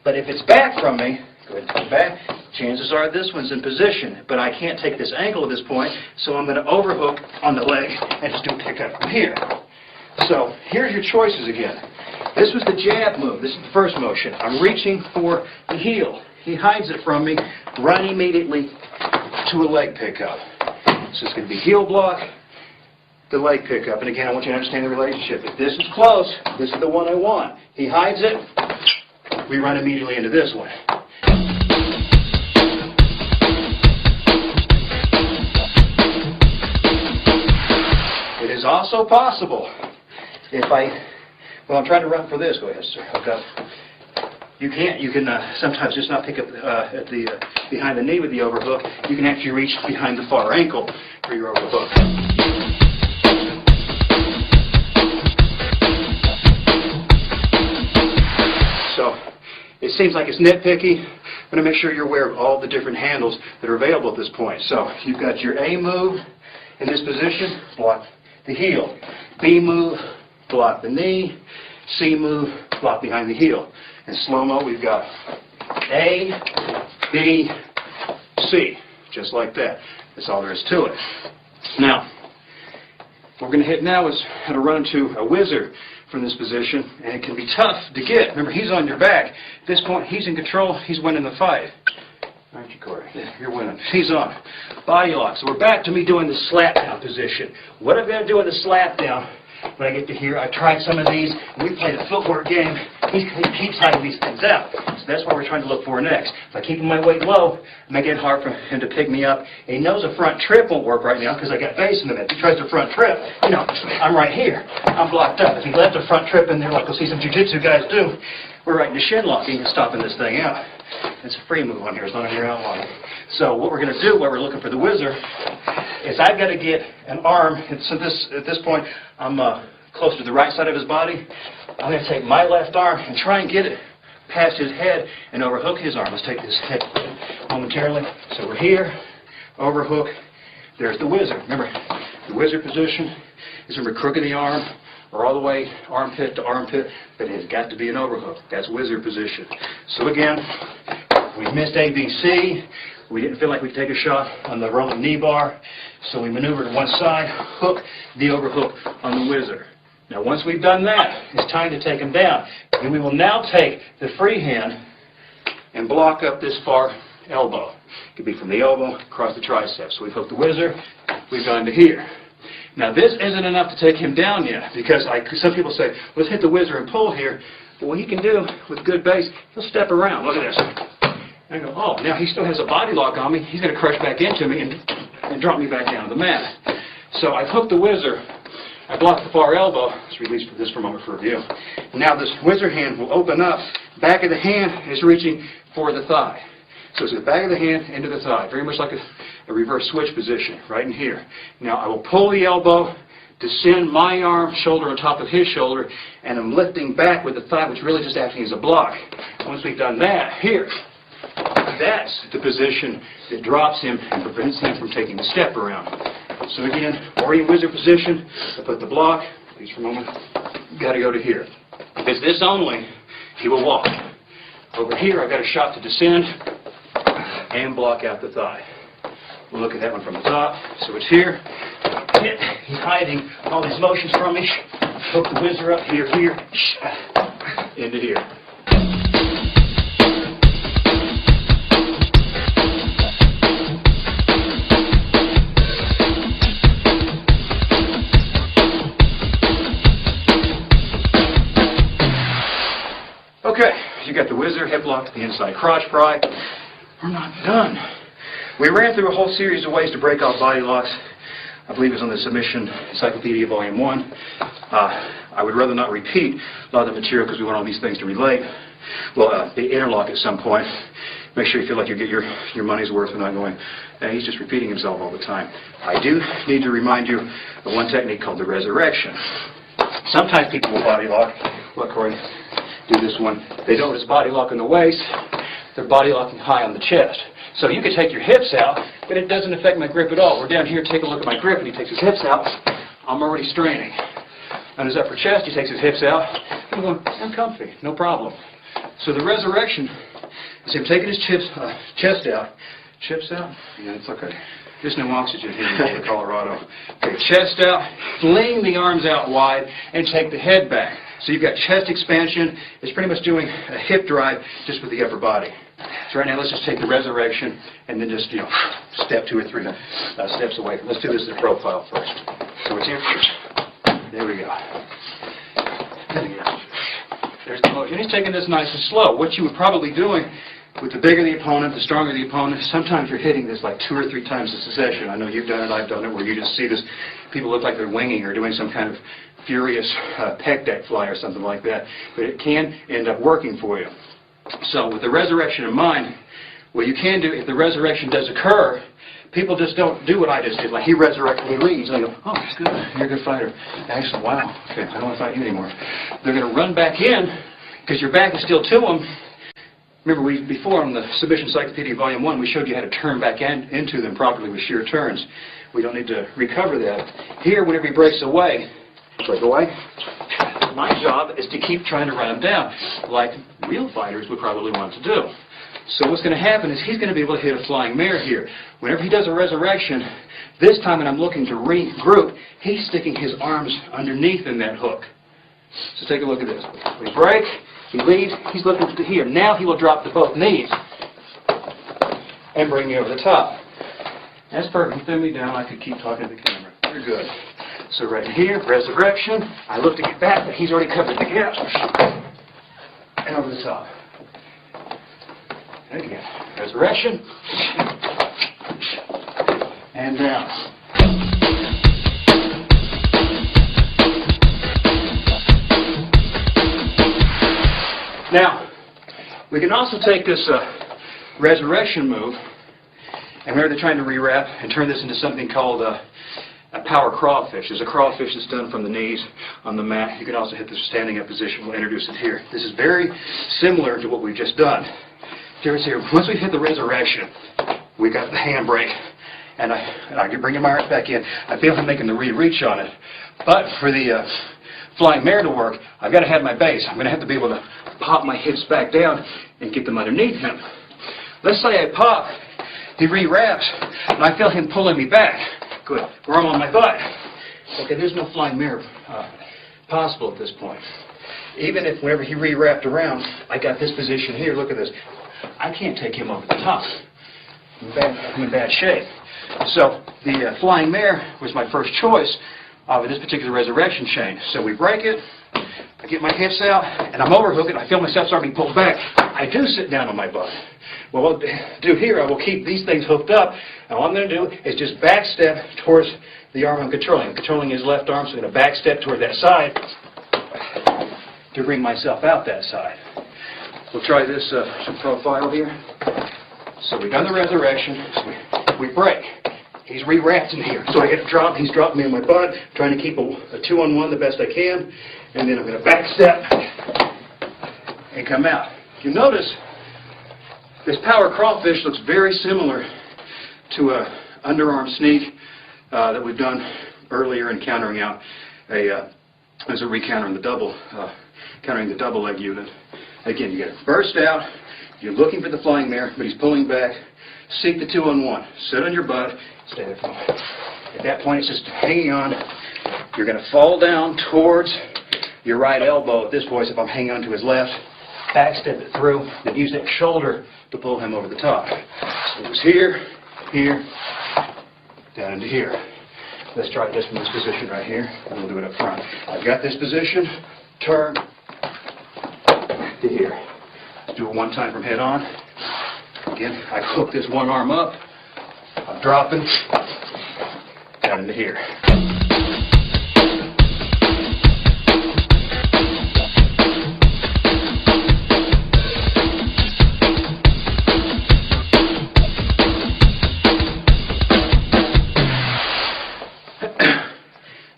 But if it's back from me, go ahead and put it back, chances are this one's in position. But I can't take this ankle at this point, so I'm going to overhook on the leg and just do a pickup from here. So here's your choices again. This was the jab move. This is the first motion. I'm reaching for the heel. He hides it from me, run immediately to a leg pickup. So it's going to be heel block, the leg pickup. And again, I want you to understand the relationship. If this is close, this is the one I want. He hides it, we run immediately into this one. It is also possible if I'm trying to run for this. Go ahead, sir. Hook up. You can sometimes just not pick up behind the knee with the overhook. You can actually reach behind the far ankle for your overhook. So it seems like it's nitpicky. I'm going to make sure you're aware of all the different handles that are available at this point. So you've got your A move in this position, block the heel. B move, block the knee. C move, block behind the heel. In slow-mo, we've got A, B, C, just like that. That's all there is to it. Now, what we're going to hit now is how to run into a whizzer from this position, and it can be tough to get. Remember, he's on your back. At this point, he's in control. He's winning the fight. Aren't you, Corey? Yeah, you're winning. He's on. Body lock. So we're back to me doing the slap down position. What I'm going to do in the slap down, when I get to here, I've tried some of these, and we played a footwork game. He keeps hiding these things out. So that's what we're trying to look for next. If I keep my weight low, make it hard for him to pick me up. And he knows a front trip won't work right now because I got base in the middle. If he tries a front trip, you know, I'm right here. I'm blocked up. If he left a front trip in there like we'll see some jiu-jitsu guys do, we're right into shin locking and stopping this thing out. It's a free move on here, it's not on your outline. So what we're going to do while we're looking for the whizzer is I've got to get an arm, and so at this point I'm close to the right side of his body. I'm going to take my left arm and try and get it past his head and overhook his arm. Let's take this head momentarily. So we're here, overhook, there's the whizzer. Remember, the whizzer position is when we're crooking the arm, or all the way armpit to armpit, but it has got to be an overhook. That's whizzer position. So again, we missed ABC. We didn't feel like we could take a shot on the rolling knee bar, so we maneuver to one side, hook the overhook on the whizzer. Now once we've done that, it's time to take him down. And we will now take the free hand and block up this far elbow. It could be from the elbow across the triceps. So we've hooked the whizzer, we've gone to here. Now this isn't enough to take him down yet, because some people say, let's hit the whizzer and pull here. But what he can do with good base, he'll step around. Look at this. And I go, oh, now he still has a body lock on me. He's going to crush back into me and drop me back down to the mat. So I've hooked the whizzer. I blocked the far elbow. Let's release this for a moment for review. Now this whizzer hand will open up. Back of the hand is reaching for the thigh. So it's the back of the hand into the thigh, very much like a reverse switch position, right in here. Now I will pull the elbow, descend my arm, shoulder on top of his shoulder, and I'm lifting back with the thigh, which really just acting as a block. Once we've done that, here, that's the position that drops him and prevents him from taking the step around. So again, Orient whizzer position, I put the block, please for a moment, got to go to here. If it's this only, he will walk. Over here, I've got a shot to descend and block out the thigh. We'll look at that one from the top. So it's here. He's hiding all these motions from me. Hook the whizzer up here, into here. Okay, you got the whizzer, hip lock, the inside crotch pry. We're not done. We ran through a whole series of ways to break off body locks. I believe it's on the Submission Encyclopedia Volume 1. I would rather not repeat a lot of the material because we want all these things to relate. Well, the interlock at some point. Make sure you feel like you get your money's worth and not going, hey, he's just repeating himself all the time. I do need to remind you of one technique called the resurrection. Sometimes people will body lock. Look, Corey, do this one. They don't just body lock in the waist. They're body locking high on the chest. So you could take your hips out, but it doesn't affect my grip at all. We're down here, take a look at my grip, and he takes his hips out. I'm already straining. On his upper chest, he takes his hips out. I'm going, I'm comfy, no problem. So the resurrection is him taking his chest out. Chips out? Yeah, it's okay. There's no oxygen here in Colorado. Okay, chest out, fling the arms out wide, and take the head back. So you've got chest expansion. It's pretty much doing a hip drive just with the upper body. So right now, let's just take the resurrection and then just, step 2 or 3 steps away. Let's do this in profile first. So it's here first. There we go. There we go. There's the motion. He's taking this nice and slow. What you would probably be doing with the bigger the opponent, the stronger the opponent, sometimes you're hitting this like 2 or 3 times a succession. I know you've done it, I've done it, where you just see this, people look like they're winging or doing some kind of furious pec deck fly or something like that. But it can end up working for you. So with the resurrection in mind, what you can do, if the resurrection does occur, people just don't do what I just did. Like he resurrected, he leaves, and they go, oh, that's good, you're a good fighter. Excellent, wow, okay, I don't want to fight you anymore. They're going to run back in, because your back is still to them. Remember, before on the Submission Encyclopedia Volume 1, we showed you how to turn back into them properly with sheer turns. We don't need to recover that. Here, whenever he breaks away, break away. My job is to keep trying to run him down, like real fighters would probably want to do. So what's going to happen is he's going to be able to hit a flying mare here. Whenever he does a resurrection, this time when I'm looking to regroup, he's sticking his arms underneath in that hook. So take a look at this. We break, he leads, he's looking to here. Now he will drop to both knees and bring me over the top. That's perfect. He threw me down. I could keep talking to the camera. You're good. So right here, resurrection. I look to get back, but he's already covered the gaps. And over the top. And again, resurrection. And down. Now, we can also take this resurrection move, and whenever they're trying to rewrap and turn this into something called a power crawfish. There's a crawfish that's done from the knees on the mat. You can also hit the standing up position. We'll introduce it here. This is very similar to what we've just done. Here's here. Once we hit the resurrection, we got the handbrake, and I can bring my arms back in. I feel him making the reach on it. But for the flying mare to work, I've got to have my base. I'm going to have to be able to pop my hips back down and get them underneath him. Let's say I pop, he rewraps, and I feel him pulling me back. Good. Where I'm on my butt. Okay, there's no flying mare possible at this point. Even if whenever he rewrapped around, I got this position here. Look at this. I can't take him over the top. I'm in bad shape. So the flying mare was my first choice of this particular resurrection chain. So we break it. I get my hips out, and I'm overhooking. I feel myself starting to be pulled back. I do sit down on my butt. What I'll do here, I will keep these things hooked up, and all I'm going to do is just back step towards the arm I'm controlling. I'm controlling his left arm, so I'm going to back step toward that side to bring myself out that side. We'll try this profile here. So we've done the resurrection, so we break. He's rewrapped in here, so I get a drop. He's dropped me on my butt, trying to keep a 2-on-1 the best I can, and then I'm going to back step and come out. You notice this power crawfish looks very similar to a underarm sneak that we've done earlier in countering out as a recounter in the double, countering the double leg unit. Again, you get it burst out. You're looking for the flying mare, but he's pulling back. Seek the 2-on-1. Sit on your butt. Stay there for a moment. At that point, it's just hanging on. You're going to fall down towards your right elbow at this point if I'm hanging on to his left. Back step it through, then use that shoulder to pull him over the top. So it was here, here, down into here. Let's try this from this position right here, and we'll do it up front. I've got this position, turn to here. Let's do it one time from head on. Again, I hook this one arm up, I'm dropping, down into here.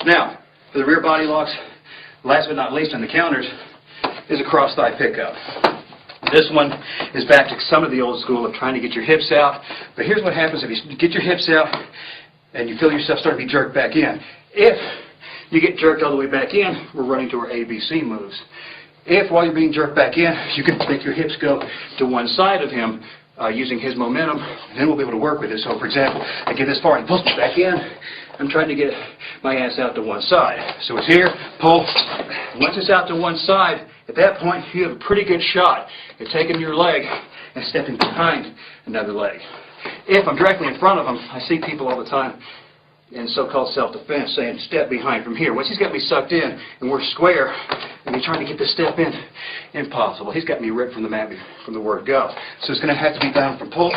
Now, for the rear body locks, last but not least on the counters, is a cross thigh pickup. This one is back to some of the old school of trying to get your hips out. But here's what happens if you get your hips out and you feel yourself starting to be jerked back in. If you get jerked all the way back in, we're running to our ABC moves. If while you're being jerked back in, you can make your hips go to one side of him using his momentum, then we'll be able to work with it. So for example, I get this far and pull back in. I'm trying to get my ass out to one side. So it's here, pull. Once it's out to one side, at that point, you have a pretty good shot at taking your leg and stepping behind another leg. If I'm directly in front of him, I see people all the time in so-called self-defense saying, step behind from here. Once he's got me sucked in and we're square, and he's trying to get this step in, impossible. He's got me ripped from the mat from the word go. So it's going to have to be down from pull,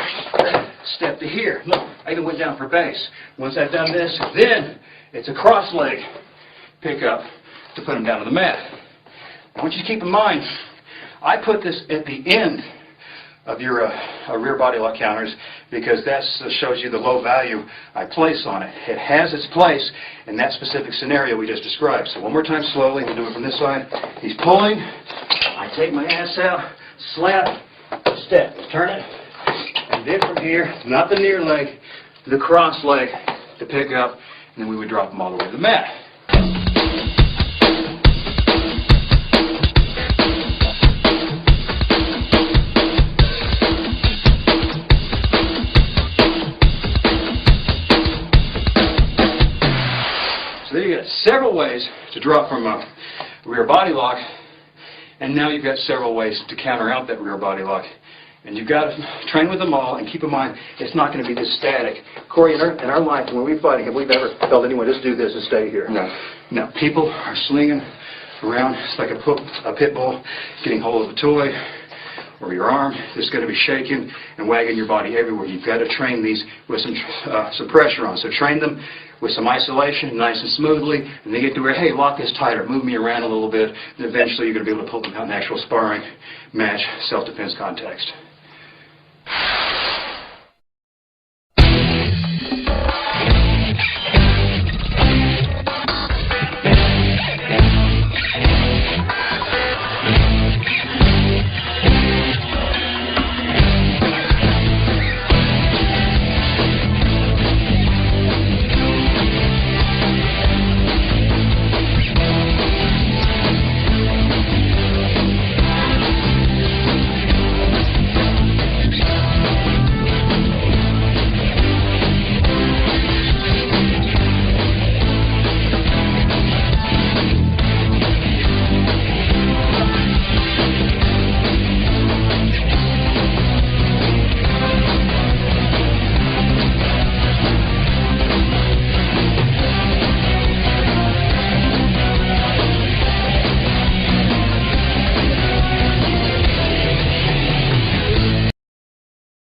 step to here. Look, I even went down for base. Once I've done this, then it's a cross leg pickup to put him down on the mat. I want you to keep in mind, I put this at the end of your rear body lock counters because that shows you the low value I place on it. It has its place in that specific scenario we just described. So one more time slowly, we'll do it from this side. He's pulling, I take my ass out, slap, step, turn it, and then from here, not the near leg, the cross leg to pick up, and then we would drop them all the way to the mat. So there you got several ways to drop from a rear body lock, and now you've got several ways to counter out that rear body lock. And you've got to train with them all, and keep in mind, it's not going to be this static. Corey, in our life, when we're fighting, have we ever felt anyone just do this and stay here? No. No. People are slinging around. It's like a pit bull getting hold of a toy or your arm. It's going to be shaking and wagging your body everywhere. You've got to train these with some pressure on. So train them with some isolation, nice and smoothly, and they get to where, hey, lock this tighter, move me around a little bit, and eventually you're going to be able to pull them out in actual sparring, match, self-defense context. you.